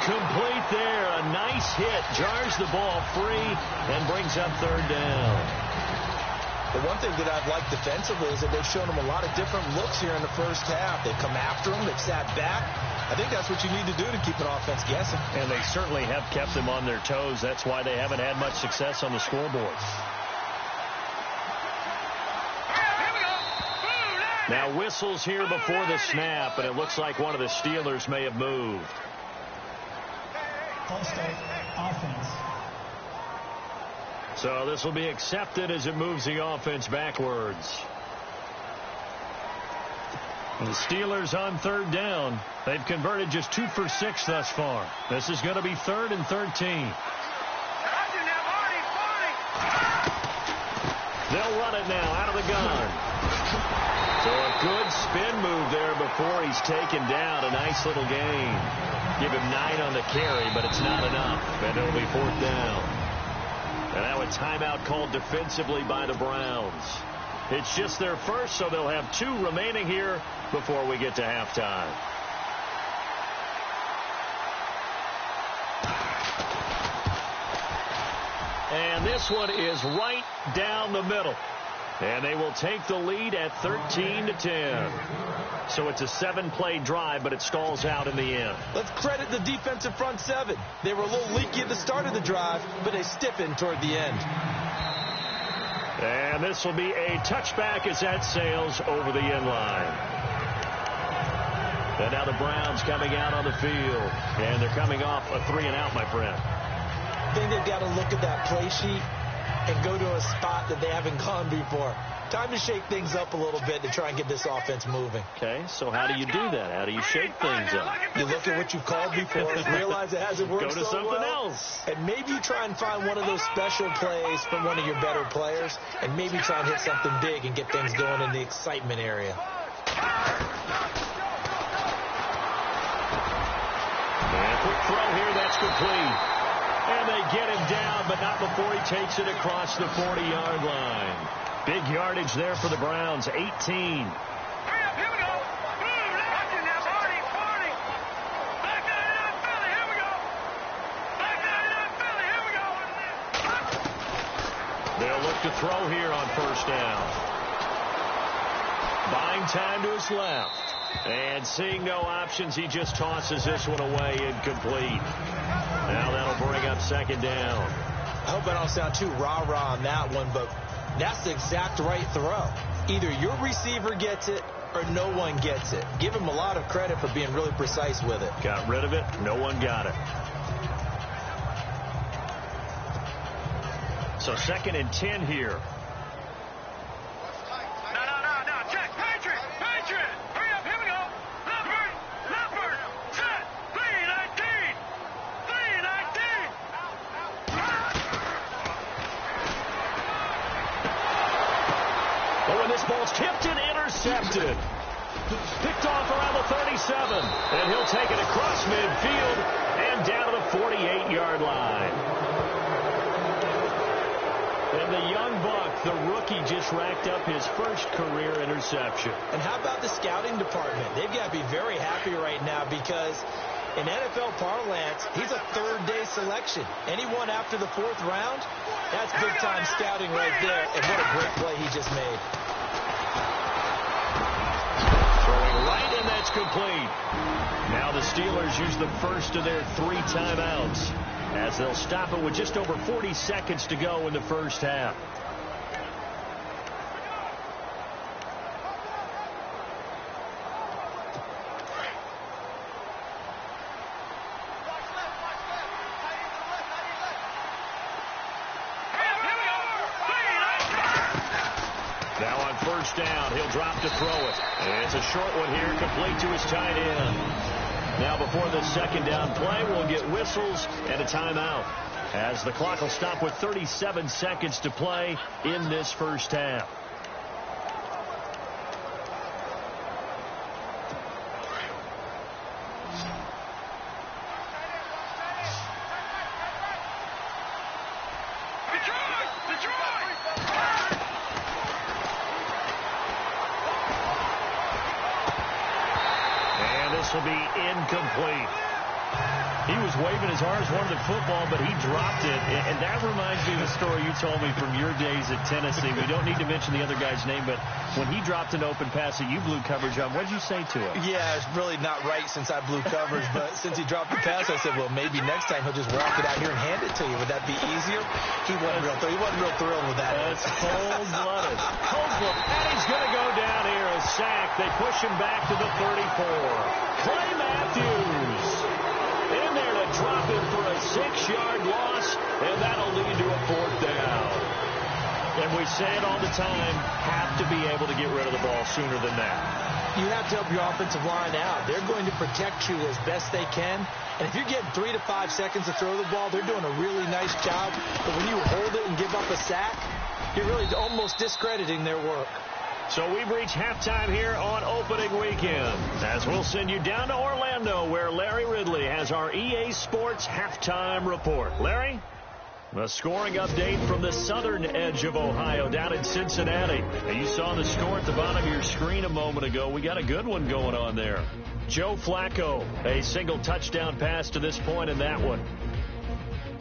Complete there. A nice hit. Jars the ball free and brings up 3rd down. The one thing that I've liked defensively is that they've shown them a lot of different looks here in the first half. They've come after them. They've sat back. I think that's what you need to do to keep an offense guessing. And they certainly have kept them on their toes. That's why they haven't had much success on the scoreboard. Now whistles here before the snap, and it looks like one of the Steelers may have moved. False start, offense. So this will be accepted as it moves the offense backwards. The Steelers on third down. They've converted just 2 for 6 thus far. This is going to be 3rd and 13. They'll run it now out of the gun. So a good spin move there before he's taken down. A nice little gain. Give him 9 on the carry, but it's not enough. And it'll be 4th down. And now a timeout called defensively by the Browns. It's just their first, so they'll have 2 remaining here before we get to halftime. And this one is right down the middle. And they will take the lead at 13-10. So it's a 7-play drive, but it stalls out in the end. Let's credit the defensive front 7. They were a little leaky at the start of the drive, but they stiffened toward the end. And this will be a touchback as that sails over the end line. And now the Browns coming out on the field. And they're coming off a 3-and-out, my friend. I think they've got to look at that play sheet and go to a spot that they haven't gone before. Time to shake things up a little bit to try and get this offense moving. Okay, so how do you do that? How do you shake things up? You look at what you've called before, realize it hasn't worked Go to so something well, else. and maybe you try and find one of those special plays from one of your better players, and maybe try and hit something big and get things going in the excitement area. And quick throw here, that's complete. And they get him down, but not before he takes it across the 40-yard line. Big yardage there for the Browns, 18. Hurry up, here we go. Boom, watching now, Barney. Back 99 Philly, here we go. Back 99 Philly, here we go. They'll look to throw here on first down. Buying time to his left. And seeing no options, he just tosses this one away, incomplete. Now that'll bring up 2nd down. I hope I don't sound too rah-rah on that one, but that's the exact right throw. Either your receiver gets it or no one gets it. Give him a lot of credit for being really precise with it. Got rid of it. No one got it. So 2nd and 10 here. No, check. Patriot. Hurry up, here we go. Leopard, set. 3-19. But when this ball's tipped and intercepted. Picked off around the 37. And he'll take it across midfield and down to the 48-yard line. And the young buck, the rookie, just racked up his first career interception. And how about the scouting department? They've got to be very happy right now because in NFL parlance, he's a 3rd-day selection. Anyone after the 4th round, that's big-time scouting right there. And what a great play he just made. Throwing right, and that's complete. Now the Steelers use the first of their 3 timeouts as they'll stop it with just over 40 seconds to go in the first half. Now on first down, he'll drop to throw it. And it's a short one here, complete to his tight end. Now before the 2nd down play, we'll get whistles and a timeout, as the clock will stop with 37 seconds to play in this first half. Will be incomplete. He was waving as hard as wanted the football, but he dropped it. And that reminds me of the story you told me from your days at Tennessee. We don't need to mention the other guy's name, but when he dropped an open pass that you blew coverage on, what did you say to him? Yeah, it's really not right since I blew coverage, but since he dropped the pass, I said, well, maybe next time he'll just walk it out here and hand it to you. Would that be easier? He wasn't real thrilled with that. That's cold-blooded. Cold-blooded. And he's going to go down here, a sack. They push him back to the 34. Clay Matthews in there to drop it for a 6-yard loss, and that'll lead to a 4th down. And we say it all the time, have to be able to get rid of the ball sooner than that. You have to help your offensive line out. They're going to protect you as best they can. And if you're getting 3 to 5 seconds to throw the ball, they're doing a really nice job. But when you hold it and give up a sack, you're really almost discrediting their work. So we've reached halftime here on opening weekend, as we'll send you down to Orlando, where Larry Ridley has our EA Sports halftime report. Larry? A scoring update from the southern edge of Ohio down in Cincinnati. And you saw the score at the bottom of your screen a moment ago. We got a good one going on there. Joe Flacco, a single touchdown pass to this point in that one.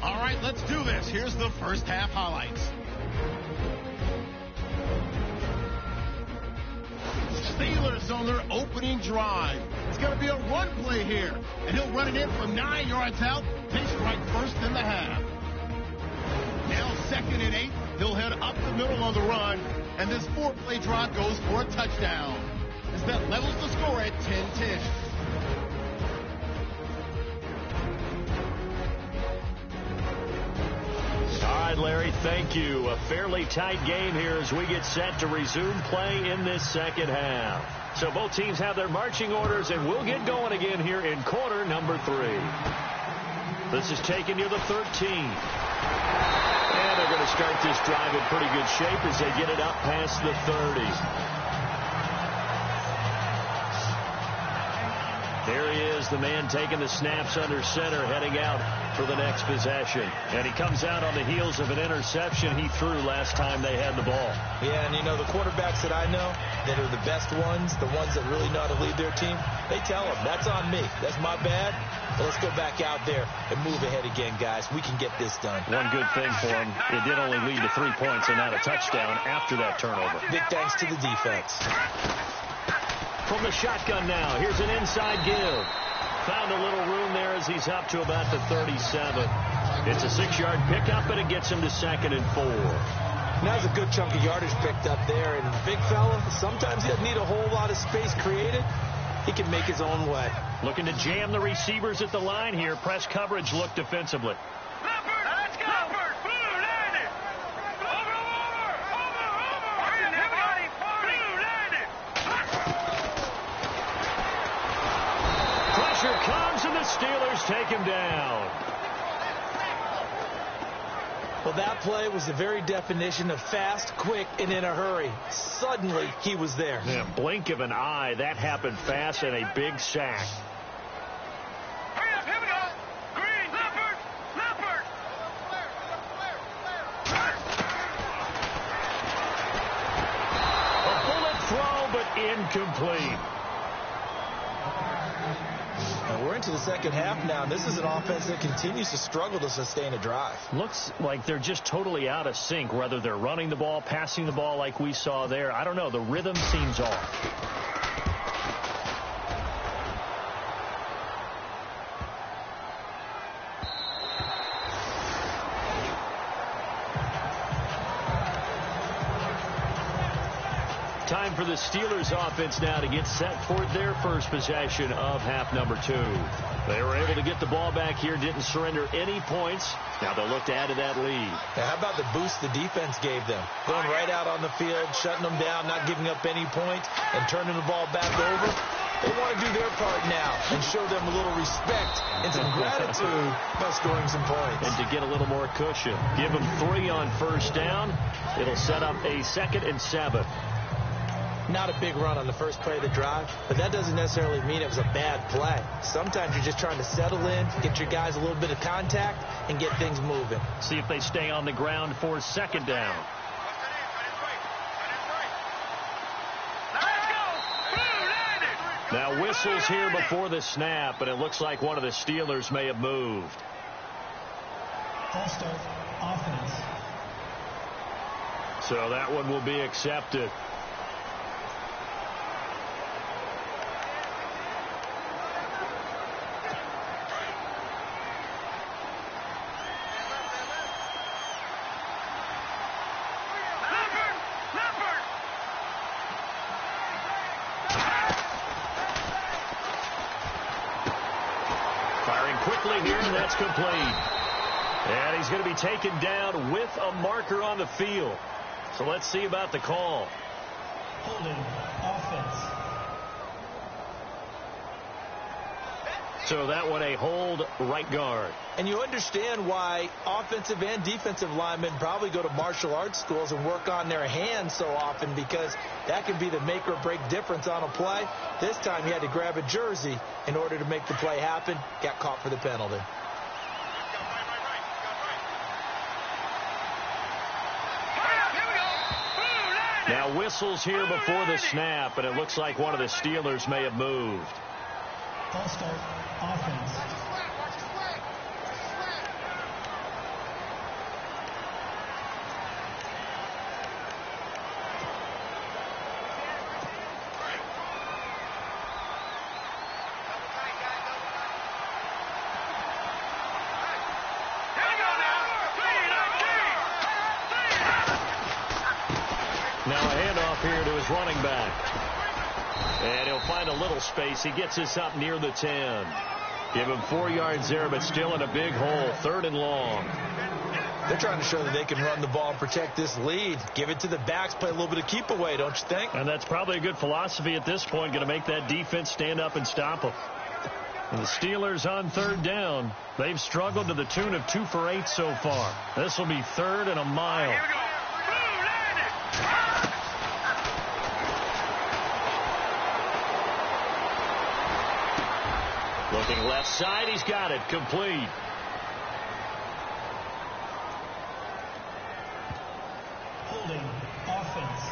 All right, let's do this. Here's the first half highlights. Steelers on their opening drive. It's going to be a run play here. And he'll run it in from 9 yards out. They strike first in the half. Now 2nd and 8. He'll head up the middle on the run. And this 4-play drive goes for a touchdown. As that levels the score at 10-10. All right, Larry, thank you. A fairly tight game here as we get set to resume play in this second half. So both teams have their marching orders, and we'll get going again here in quarter number 3. This is taken near the 13. And they're going to start this drive in pretty good shape as they get it up past the 30. There he is, the man taking the snaps under center, heading out for the next possession. And he comes out on the heels of an interception he threw last time they had the ball. Yeah, and you know, the quarterbacks that I know that are the best ones, the ones that really know how to lead their team, they tell them, that's on me. That's my bad. But let's go back out there and move ahead again, guys. We can get this done. One good thing for him, it did only lead to 3 points and not a touchdown after that turnover. Big thanks to the defense. From the shotgun now, here's an inside give. Found a little room there as he's up to about the 37. It's a 6-yard pickup, and it gets him to 2nd and 4. That's a good chunk of yardage picked up there. And big fella, sometimes he doesn't need a whole lot of space created. He can make his own way. Looking to jam the receivers at the line here. Press coverage look defensively. Let's go! Blue, land it! Over! Everybody, blue, land it! Pressure comes, and the Steelers take him down. Well, that play was the very definition of fast, quick, and in a hurry. Suddenly, he was there. Yeah, blink of an eye. That happened fast, and a big sack. Hurry up, here we go! Green, leopard! A bullet throw, but incomplete. And we're into the second half now. This is an offense that continues to struggle to sustain a drive. Looks like they're just totally out of sync, whether they're running the ball, passing the ball like we saw there. I don't know. The rhythm seems off. Time for the Steelers offense now to get set for their first possession of half number 2. They were able to get the ball back here, didn't surrender any points. Now they'll look to add to that lead. Now, how about the boost the defense gave them? Going right out on the field, shutting them down, not giving up any points, and turning the ball back over. They want to do their part now and show them a little respect and some gratitude by scoring some points. And to get a little more cushion. Give them 3 on first down. It'll set up a 2nd and 7. Not a big run on the first play of the drive, but that doesn't necessarily mean it was a bad play. Sometimes you're just trying to settle in, get your guys a little bit of contact, and get things moving. See if they stay on the ground for 2nd down. Let's go! Blue, land it! Now whistles here before the snap, and it looks like one of the Steelers may have moved. False start. Offense. So that one will be accepted. Firing quickly here, and that's complete. And he's going to be taken down with a marker on the field. So let's see about the call. Holding. Offense. So that one a hold, right guard. And you understand why offensive and defensive linemen probably go to martial arts schools and work on their hands so often, because that can be the make or break difference on a play. This time he had to grab a jersey in order to make the play happen. Got caught for the penalty. Now whistles here before the snap, and it looks like one of the Steelers may have moved. False start. Offense. Now a handoff here to his running back. And he'll find a little space. He gets us up near the 10. Give him 4 yards there, but still in a big hole. 3rd and long. They're trying to show that they can run the ball and protect this lead. Give it to the backs, play a little bit of keep away, don't you think? And that's probably a good philosophy at this point. Going to make that defense stand up and stop them. And the Steelers on 3rd down. They've struggled to the tune of 2 for 8 so far. This will be 3rd and a mile. Looking left side, he's got it. Complete. Holding. Offense.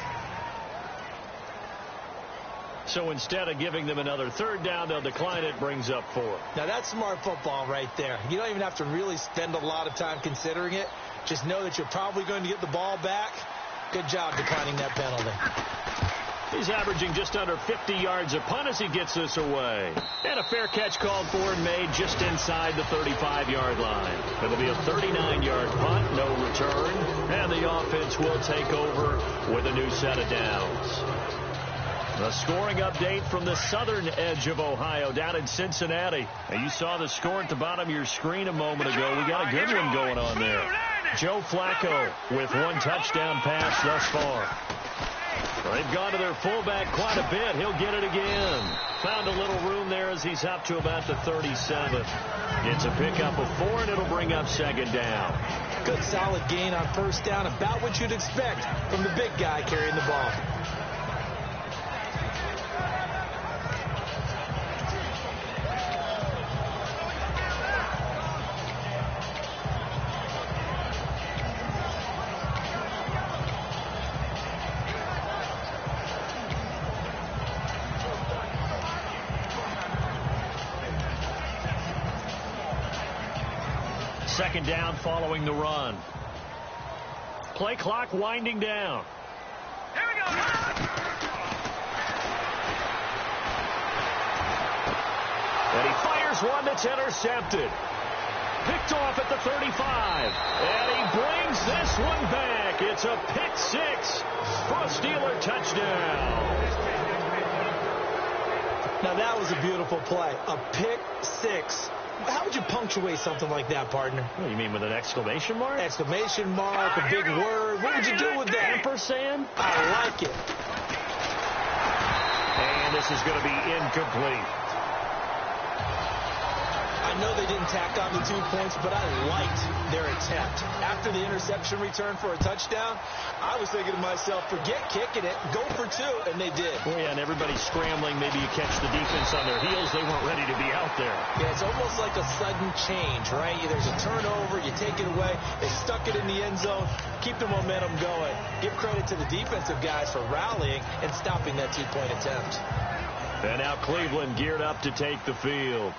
So instead of giving them another 3rd down, they'll decline it, brings up 4. Now that's smart football right there. You don't even have to really spend a lot of time considering it. Just know that you're probably going to get the ball back. Good job declining that penalty. He's averaging just under 50 yards a punt as he gets this away. And a fair catch called for and made just inside the 35-yard line. It'll be a 39-yard punt, no return. And the offense will take over with a new set of downs. A scoring update from the southern edge of Ohio down in Cincinnati. Now, you saw the score at the bottom of your screen a moment ago. We got a good one going on there. Joe Flacco with 1 touchdown pass thus far. They've gone to their fullback quite a bit. He'll get it again. Found a little room there as he's up to about the 37. Gets a pickup of 4, and it'll bring up 2nd down. Good solid gain on 1st down. About what you'd expect from the big guy carrying the ball. Second down following the run. Play clock winding down. Here we go. And he fires one that's intercepted. Picked off at the 35. And he brings this one back. It's a pick 6 for a Steeler touchdown. Now that was a beautiful play. A pick 6. How would you punctuate something like that, partner? What do you mean, with an exclamation mark? Exclamation mark, a big word. What would you do with that? Ampersand? I like it. And this is going to be incomplete. I know they didn't tack on the 2 points, but I liked their attempt. After the interception return for a touchdown, I was thinking to myself, forget kicking it, go for 2, and they did. Oh, yeah, and everybody's scrambling. Maybe you catch the defense on their heels. They weren't ready to be out there. Yeah, it's almost like a sudden change, right? There's a turnover, you take it away, they stuck it in the end zone, keep the momentum going. Give credit to the defensive guys for rallying and stopping that 2-point attempt. And now Cleveland geared up to take the field.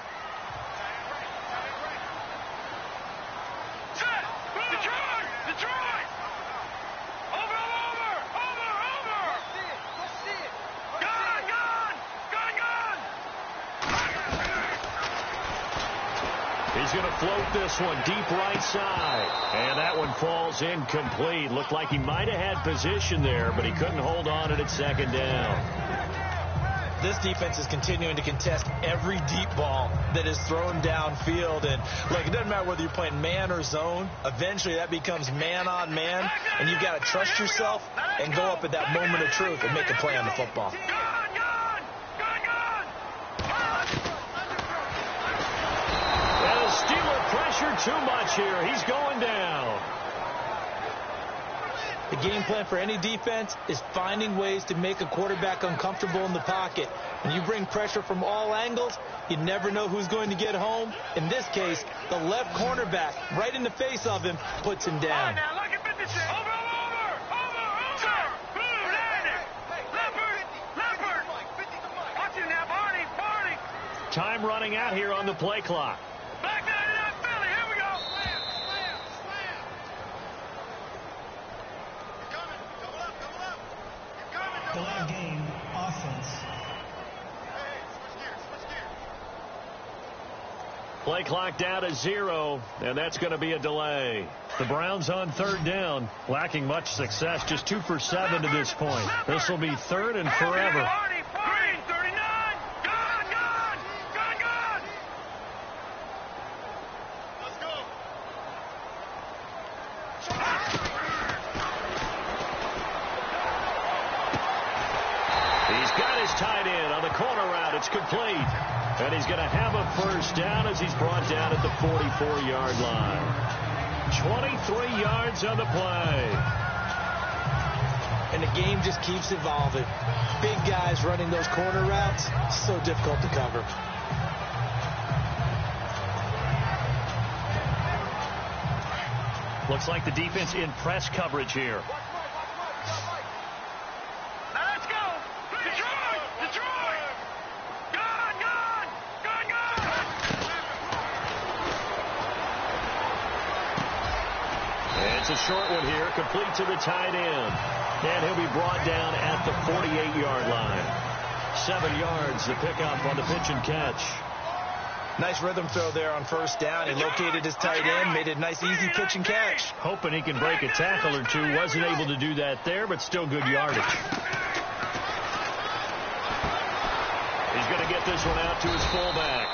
He's going to float this one deep right side. And that one falls incomplete. Looked like he might have had position there, but he couldn't hold on at second down. This defense is continuing to contest every deep ball that is thrown downfield. And, look, it doesn't matter whether you're playing man or zone. Eventually, that becomes man on man. And you've got to trust yourself and go up at that moment of truth and make a play on the football. Pressure too much here. He's going down. The game plan for any defense is finding ways to make a quarterback uncomfortable in the pocket. When you bring pressure from all angles, you never know who's going to get home. In this case, the left cornerback, right in the face of him, puts him down. Time running out here on the play clock. Delay game, offense. Play clock down to 0, and that's going to be a delay. The Browns on third down, lacking much success, just 2 for 7 to this point. This will be third and forever. Tight end on the corner route. It's complete. And he's going to have a first down as he's brought down at the 44-yard line. 23 yards on the play. And the game just keeps evolving. Big guys running those corner routes, so difficult to cover. Looks like the defense in press coverage here. It's a short one here, complete to the tight end. And he'll be brought down at the 48-yard line. 7 yards, the pickup on the pitch and catch. Nice rhythm throw there on first down. He located his tight end, made it a nice, easy pitch and catch. Hoping he can break a tackle or two. Wasn't able to do that there, but still good yardage. He's going to get this one out to his fullback.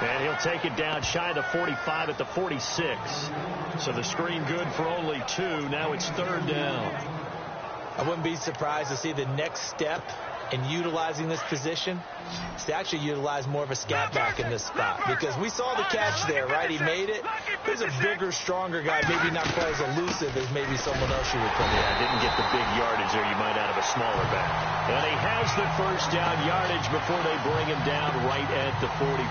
And he'll take it down shy of the 45 at the 46. So the screen good for only 2. Now it's third down. I wouldn't be surprised to see the next step in utilizing this position is to actually utilize more of a scat back in this spot. Because we saw the catch there, right? He made it. There's a bigger, stronger guy, maybe not quite as elusive as maybe someone else you would put in. Yeah, didn't get the big yardage there you might out of a smaller back. And he has the first down yardage before they bring him down right at the 45.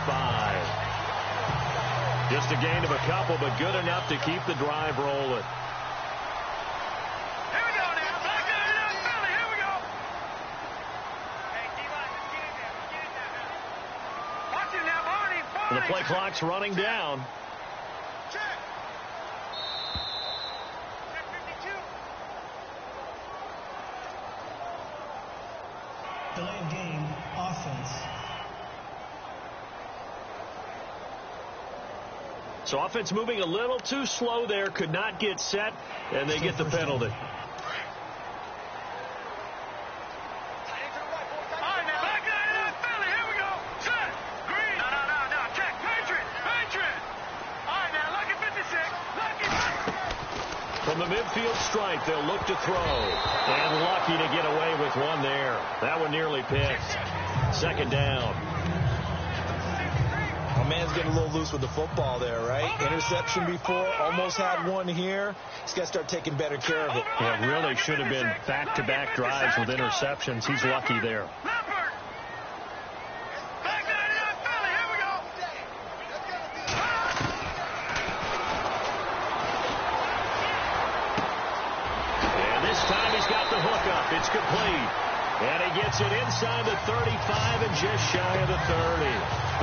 Just a gain of a couple, but good enough to keep the drive rolling. And the play clock's running down. Delay of game, offense. So offense moving a little too slow there, could not get set, and they get the penalty. From the midfield stripe, they'll look to throw. And lucky to get away with one there. That one nearly picked. Second down. Oh, man's getting a little loose with the football there, right? Interception before, almost had one here. He's got to start taking better care of it. Yeah, really should have been back-to-back drives with interceptions. He's lucky there. It's complete. And he gets it inside the 35 and just shy of the 30.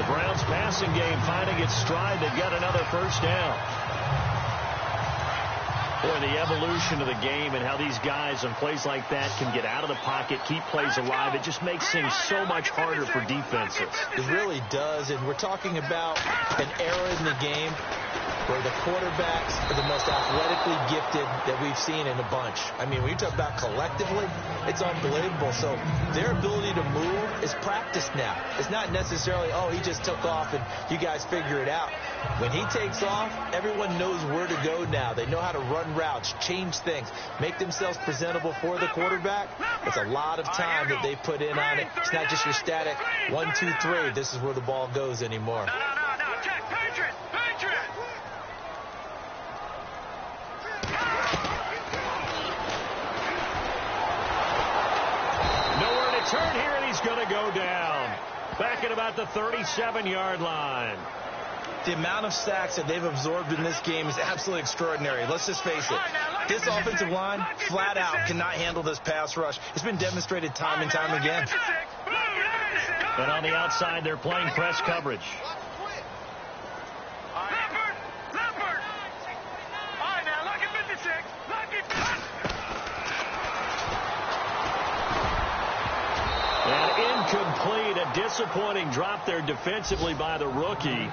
The Browns passing game finding its stride. They've got another first down. Boy, the evolution of the game and how these guys on plays like that can get out of the pocket, keep plays alive, it just makes things so much harder for defenses. It really does, and we're talking about an era in the game where the quarterbacks are the most athletically gifted that we've seen in a bunch. I mean, when you talk about collectively, it's unbelievable. So their ability to move is practiced now. It's not necessarily, oh, he just took off and you guys figure it out. When he takes off, everyone knows where to go now. They know how to run routes, change things, make themselves presentable for the quarterback. It's a lot of time that they put in on it. It's not just your static 1, 2, 3. This is where the ball goes anymore. No, check, Patriot. Nowhere to turn here, and he's going to go down. Back at about the 37-yard line. The amount of sacks that they've absorbed in this game is absolutely extraordinary. Let's just face it. This offensive line, flat out, cannot handle this pass rush. It's been demonstrated time and time again. And on the outside, they're playing press coverage. Leopard. All right, now, lucky 56. Lucky 56. And incomplete, a disappointing drop there defensively by the rookie.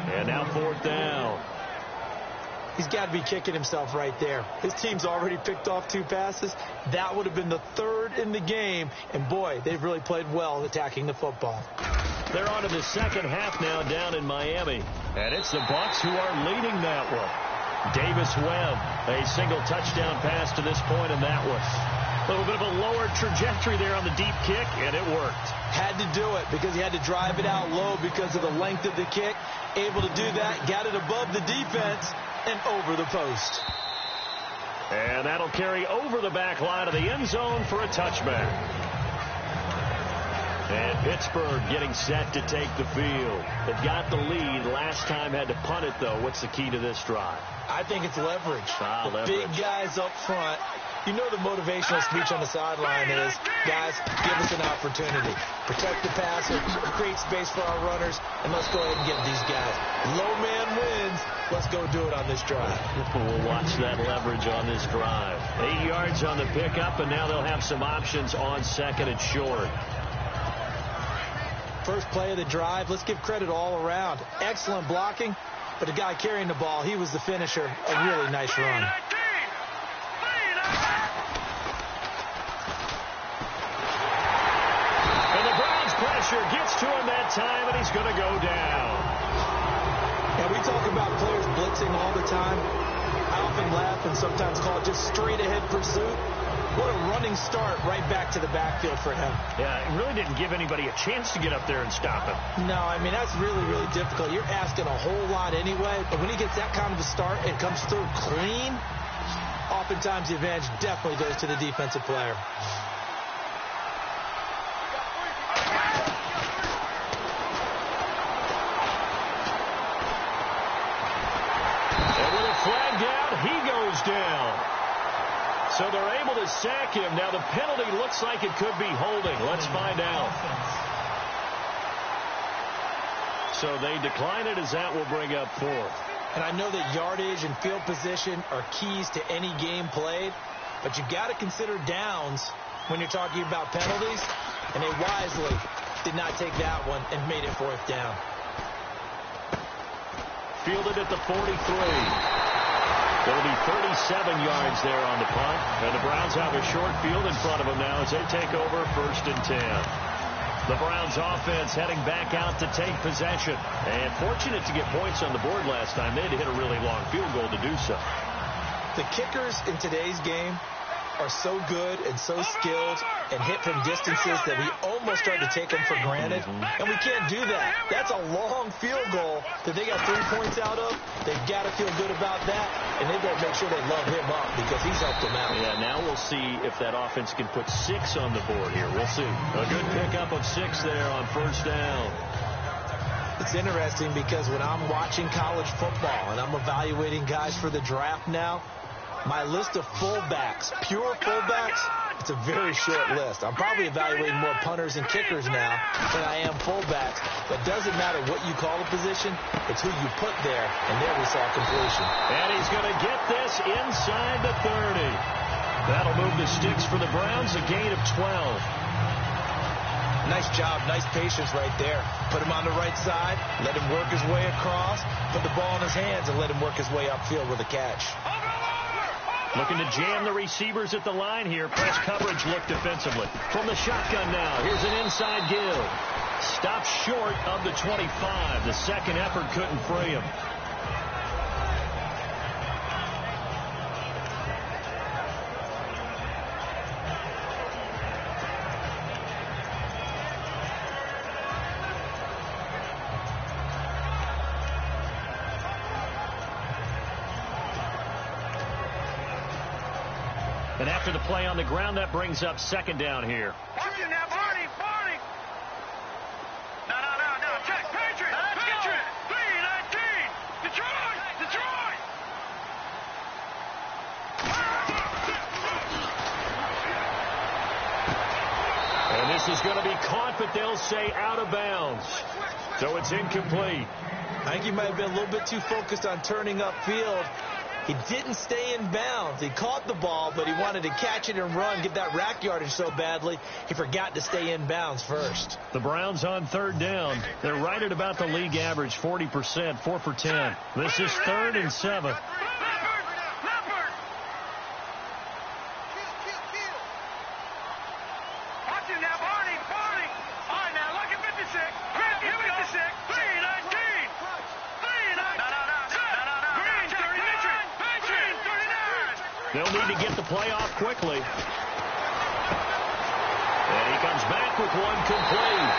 And now 4th down. He's got to be kicking himself right there. His team's already picked off 2 passes. That would have been the 3rd in the game. And, boy, they've really played well attacking the football. They're on to the second half now down in Miami. And it's the Bucs who are leading that one. Davis Webb, a single touchdown pass to this point, and that one. A little bit of a lower trajectory there on the deep kick, and it worked. Had to do it because he had to drive it out low because of the length of the kick. Able to do that, got it above the defense and over the post. And that'll carry over the back line of the end zone for a touchback. And Pittsburgh getting set to take the field. They've got the lead. Last time had to punt it, though. What's the key to this drive? I think it's leverage. Leverage. Big guys up front. You know the motivational speech on the sideline is, guys, give us an opportunity. Protect the passer, create space for our runners, and let's go ahead and get these guys. Low man wins. Let's go do it on this drive. We'll watch that leverage on this drive. 8 yards on the pickup, and now they'll have some options on second and short. First play of the drive, let's give credit all around. Excellent blocking, but the guy carrying the ball, he was the finisher. A really nice run. And the Browns pressure gets to him that time, and he's going to go down. And we talk about players blitzing all the time. I often laugh and sometimes call it just straight ahead pursuit. What a running start right back to the backfield for him. Yeah, it really didn't give anybody a chance to get up there and stop him. No, I mean, that's really, really difficult. You're asking a whole lot anyway, but when he gets that kind of a start and comes through clean, oftentimes the advantage definitely goes to the defensive player. And with a flag down, he goes down. So they're able to sack him. Now the penalty looks like it could be holding. Let's find out. So they decline it as that will bring up 4th. And I know that yardage and field position are keys to any game played, but you've got to consider downs when you're talking about penalties, and they wisely did not take that one and made it 4th down. Fielded at the 43. There'll be 37 yards there on the punt. And the Browns have a short field in front of them now as they take over 1st and 10. The Browns offense heading back out to take possession. And fortunate to get points on the board last time. They had to hit a really long field goal to do so. The kickers in today's game are so good and so skilled and hit from distances that we almost start to take them for granted. And we can't do that. That's a long field goal that they got 3 points out of. They've got to feel good about that, and they better make sure they love him up because he's helped them out. Yeah, now we'll see if that offense can put 6 on the board here. We'll see. A good pickup of 6 there on 1st down. It's interesting because when I'm watching college football and I'm evaluating guys for the draft now, my list of fullbacks, pure fullbacks, It's a very short list. I'm probably evaluating more punters and kickers now than I am fullbacks. But it doesn't matter what you call a position. It's who you put there. And there we saw completion. And he's going to get this inside the 30. That'll move the sticks for the Browns, a gain of 12. Nice job, nice patience right there. Put him on the right side, let him work his way across, put the ball in his hands, and let him work his way upfield with a catch. Looking to jam the receivers at the line here. Press coverage look defensively. From the shotgun now, here's an inside give. Stopped short of the 25. The second effort couldn't free him. And after the play on the ground, that brings up second down here. Watch it now, Barney. No. Check. Patriot. 3-19. Detroit. And this is going to be caught, but they'll say out of bounds. So it's incomplete. I think he might have been a little bit too focused on turning upfield. He didn't stay in bounds. He caught the ball, but he wanted to catch it and run, get that rack yardage so badly, he forgot to stay in bounds first. The Browns on third down. They're right at about the league average, 40%, 4 for 10. This is 3rd and 7. Watch it now, Barney. All right, now, look at 56. Here we go. 56. 3-19. They'll need to get the play off quickly. And he comes back with one complete.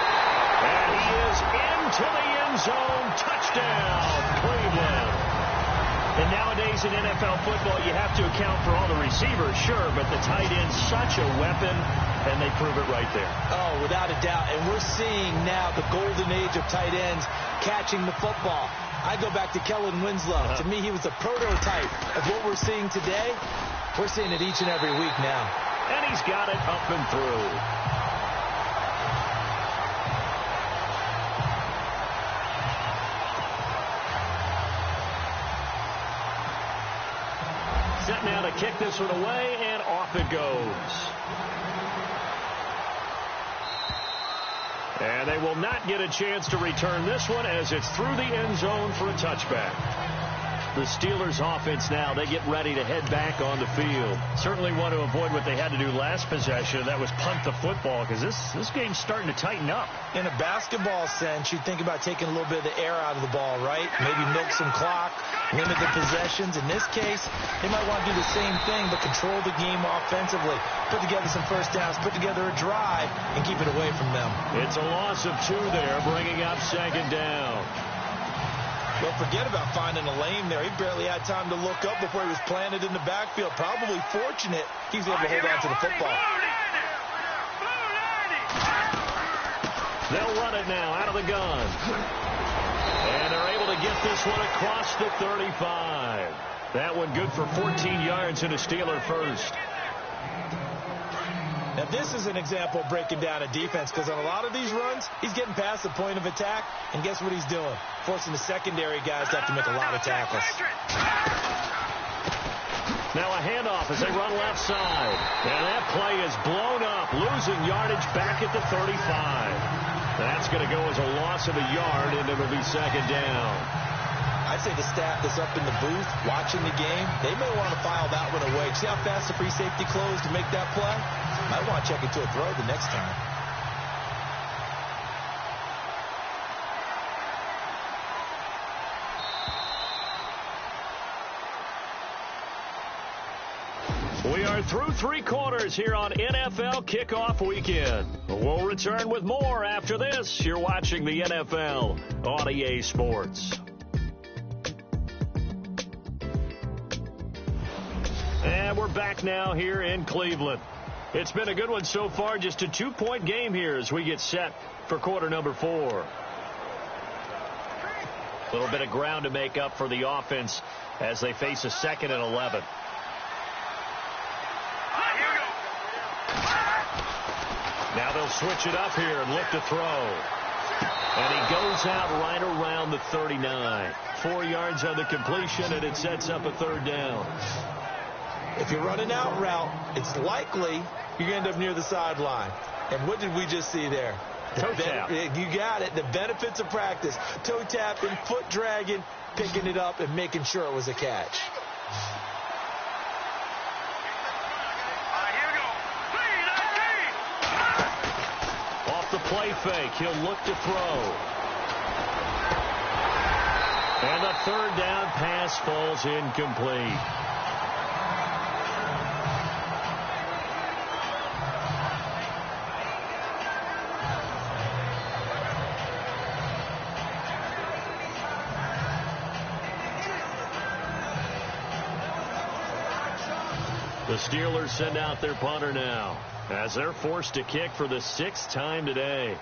And he is into the end zone. Touchdown, Cleveland. And nowadays in NFL football, you have to account for all the receivers, sure, but the tight end's such a weapon, and they prove it right there. Oh, without a doubt. And we're seeing now the golden age of tight ends catching the football. I go back to Kellen Winslow. To me, he was a prototype of what we're seeing today. We're seeing it each and every week now. And he's got it up and through. Set now to kick this one away, and off it goes. And they will not get a chance to return this one as it's through the end zone for a touchback. The Steelers offense now, they get ready to head back on the field. Certainly want to avoid what they had to do last possession. That was punt the football, because this game's starting to tighten up. In a basketball sense, you'd think about taking a little bit of the air out of the ball, right? Maybe milk some clock, limit the possessions. In this case, they might want to do the same thing, but control the game offensively. Put together some first downs, put together a drive, and keep it away from them. It's a loss of 2 there, bringing up second down. Don't forget about finding a lane there. He barely had time to look up before he was planted in the backfield. Probably fortunate he was able to hold on to the football. They'll run it now out of the gun. And they're able to get this one across the 35. That one good for 14 yards and a Steeler first. Now, this is an example of breaking down a defense, because on a lot of these runs, he's getting past the point of attack, and guess what he's doing? Forcing the secondary guys to have to make a lot of tackles. Now a handoff as they run left side. And that play is blown up, losing yardage back at the 35. That's going to go as a loss of a yard, and it'll be second down. I'd say the staff that's up in the booth watching the game, they may want to file that one away. See how fast the free safety closed to make that play? Might want to check it to a throw the next time. We are through 3 quarters here on NFL Kickoff Weekend. We'll return with more after this. You're watching the NFL on EA Sports. And we're back now here in Cleveland. It's been a good one so far, just a 2-point game here as we get set for quarter number 4. A little bit of ground to make up for the offense as they face a 2nd and 11. Now they'll switch it up here and look to throw. And he goes out right around the 39. 4 yards on the completion, and it sets up a third down. If you're running out route, it's likely you're going to end up near the sideline. And what did we just see there? Toe tap. You got it. The benefits of practice. Toe tapping, foot dragging, picking it up, and making sure it was a catch. Off the play fake, he'll look to throw. And the third down pass falls incomplete. The Steelers send out their punter now as they're forced to kick for the 6th time today.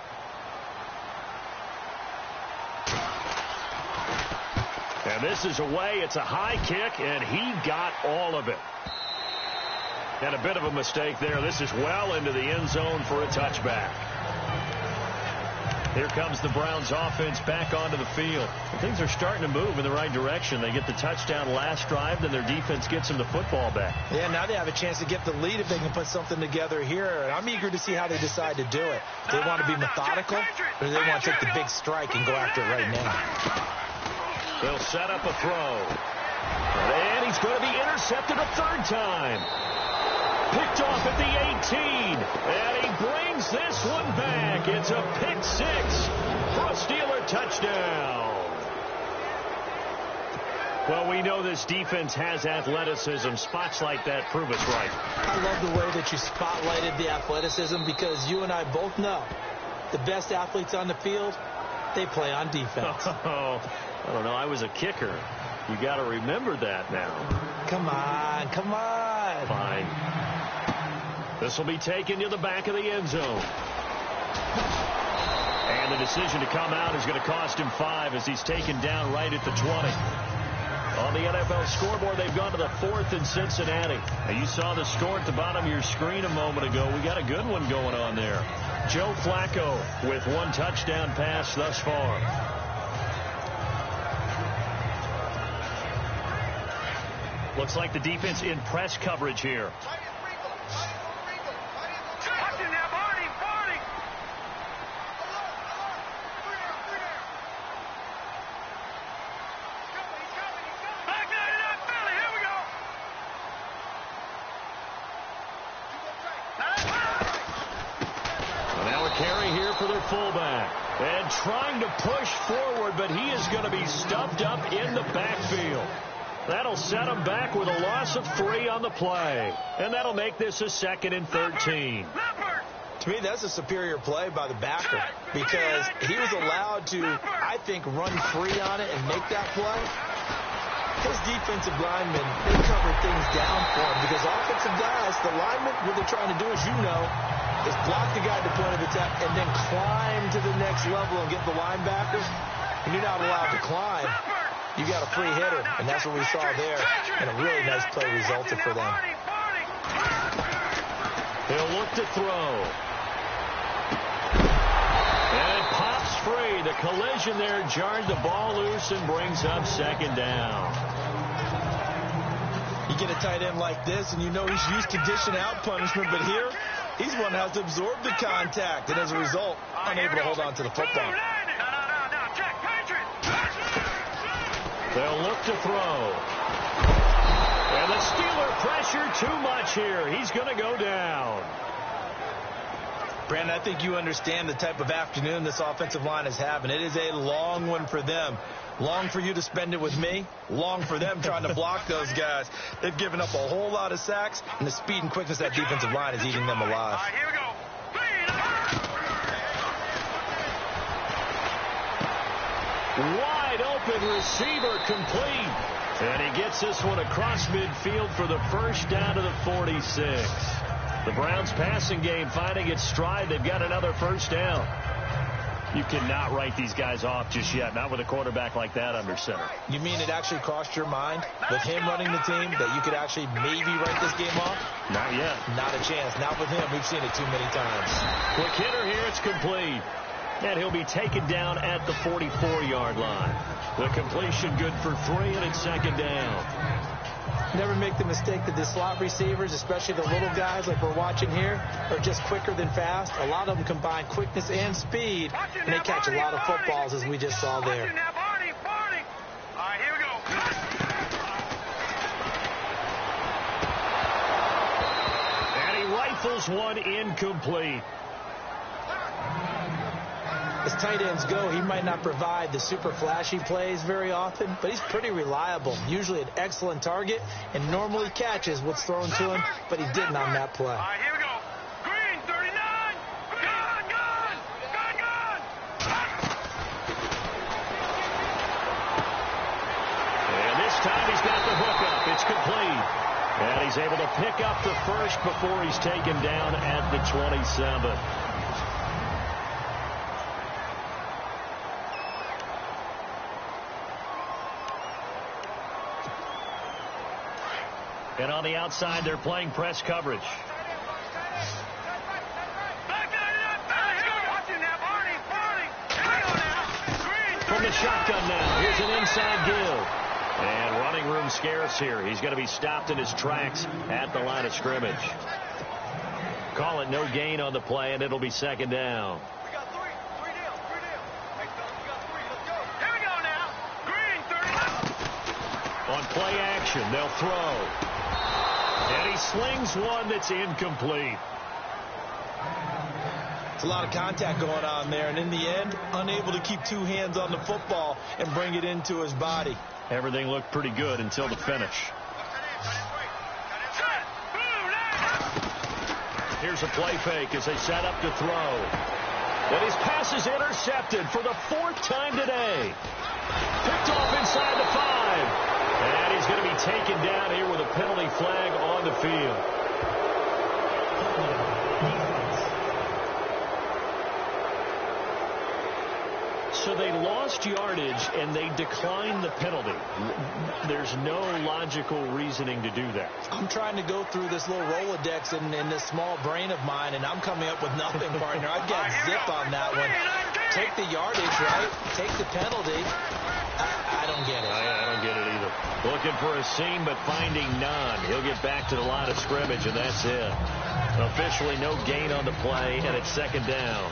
And this is away. It's a high kick, and he got all of it. And a bit of a mistake there. This is well into the end zone for a touchback. Here comes the Browns offense back onto the field. And things are starting to move in the right direction. They get the touchdown last drive, then their defense gets them the football back. Yeah, now they have a chance to get the lead if they can put something together here. And I'm eager to see how they decide to do it. They want to be methodical, or do they want to take the big strike and go after it right now? They'll set up a throw. And he's going to be intercepted a third time. Picked off at the 18. And he brings this one back. It's a pick 6 for a Steeler touchdown. Well, we know this defense has athleticism. Spots like that prove us right. I love the way that you spotlighted the athleticism because you and I both know the best athletes on the field, they play on defense. Oh, I don't know. I was a kicker. You got to remember that now. Come on, come on. Fine. This will be taken to the back of the end zone. And the decision to come out is going to cost him 5 as he's taken down right at the 20. On the NFL scoreboard, they've gone to the 4th in Cincinnati. Now, you saw the score at the bottom of your screen a moment ago. We got a good one going on there. Joe Flacco with 1 touchdown pass thus far. Looks like the defense in press coverage here. Fullback and trying to push forward, but he is going to be stuffed up in the backfield. That'll set him back with a loss of 3 on the play, and that'll make this a 2nd and 13. To me, that's a superior play by the backer because he was allowed to, I think, run free on it and make that play. His defensive linemen, they covered things down for him because offensive guys, the linemen, what they're trying to do, as you know, is block the guy at the point of attack and then climb to the next level and get the linebacker. When you're not allowed to climb, you got a free hitter, and that's what we saw there, and a really nice play resulted for them. He'll look to throw. And it pops free. The collision there jarred the ball loose and brings up 2nd down. You get a tight end like this, and you know he's used to dishing out punishment, but here, he's one that has to absorb the contact, and as a result, unable to hold on to the football. They'll look to throw. And the Steeler pressure too much here. He's going to go down. Brandon, I think you understand the type of afternoon this offensive line is having. It is a long one for them. Long for you to spend it with me. Long for them trying to block those guys. They've given up a whole lot of sacks, and the speed and quickness of that defensive line is eating them alive. All right, here we go. Wide open receiver complete. And he gets this one across midfield for the first down to the 46. The Browns passing game finding its stride. They've got another first down. You cannot write these guys off just yet, not with a quarterback like that under center. You mean it actually crossed your mind with him running the team that you could actually maybe write this game off? Not yet. Not a chance. Not with him. We've seen it too many times. Quick hitter here. It's complete. And he'll be taken down at the 44-yard line. The completion good for 3, and it's second down. Never make the mistake that the slot receivers, especially the little guys like we're watching here, are just quicker than fast. A lot of them combine quickness and speed, and they catch a lot of footballs, as we just saw there. All right, here we go. And he rifles one incomplete. As tight ends go, he might not provide the super flashy plays very often, but he's pretty reliable, usually an excellent target, and normally catches what's thrown to him, but he didn't on that play. All right, here we go. Green, 39. Gone. And this time he's got the hook up. It's complete. And he's able to pick up the first before he's taken down at the 27. And on the outside, they're playing press coverage. From the shotgun now, here's an inside give. And running room scarce here. He's going to be stopped in his tracks at the line of scrimmage. Call it no gain on the play, and it'll be second down. We got three. Three deal. Hey, fellas, we got 3. Let's go. Here we go now. Green, 39. On play action, they'll throw. And he slings one that's incomplete. It's a lot of contact going on there, and in the end, unable to keep 2 hands on the football and bring it into his body. Everything looked pretty good until the finish. Here's a play fake as they set up to throw. And his pass is intercepted for the 4th time today. Picked off inside the 5. And he's going to be taken down here with a penalty flag on the field. So they lost yardage, and they declined the penalty. There's no logical reasoning to do that. I'm trying to go through this little Rolodex in this small brain of mine, and I'm coming up with nothing, partner. I've got zip on that one. Take the yardage, right? Take the penalty. I don't get it. I don't get it either. Looking for a seam, but finding none. He'll get back to the line of scrimmage, and that's it. Officially no gain on the play, and it's second down.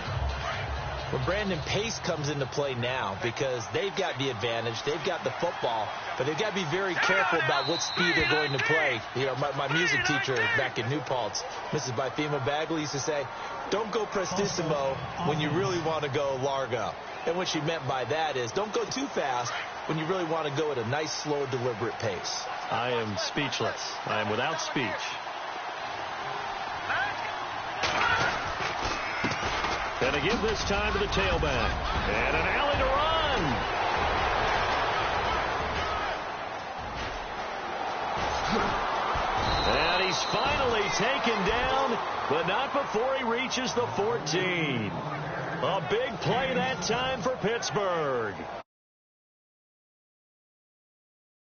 Well, Brandon, pace comes into play now because they've got the advantage. They've got the football, but they've got to be very careful about what speed they're going to play. You know, my music teacher back in New Paltz, Mrs. Bythema Bagley, used to say, don't go prestissimo when you really want to go largo. And what she meant by that is don't go too fast when you really want to go at a nice, slow, deliberate pace. I am speechless. I am without speech. And to give this time to the tailback. And an alley to run. And he's finally taken down, but not before he reaches the 14. A big play that time for Pittsburgh.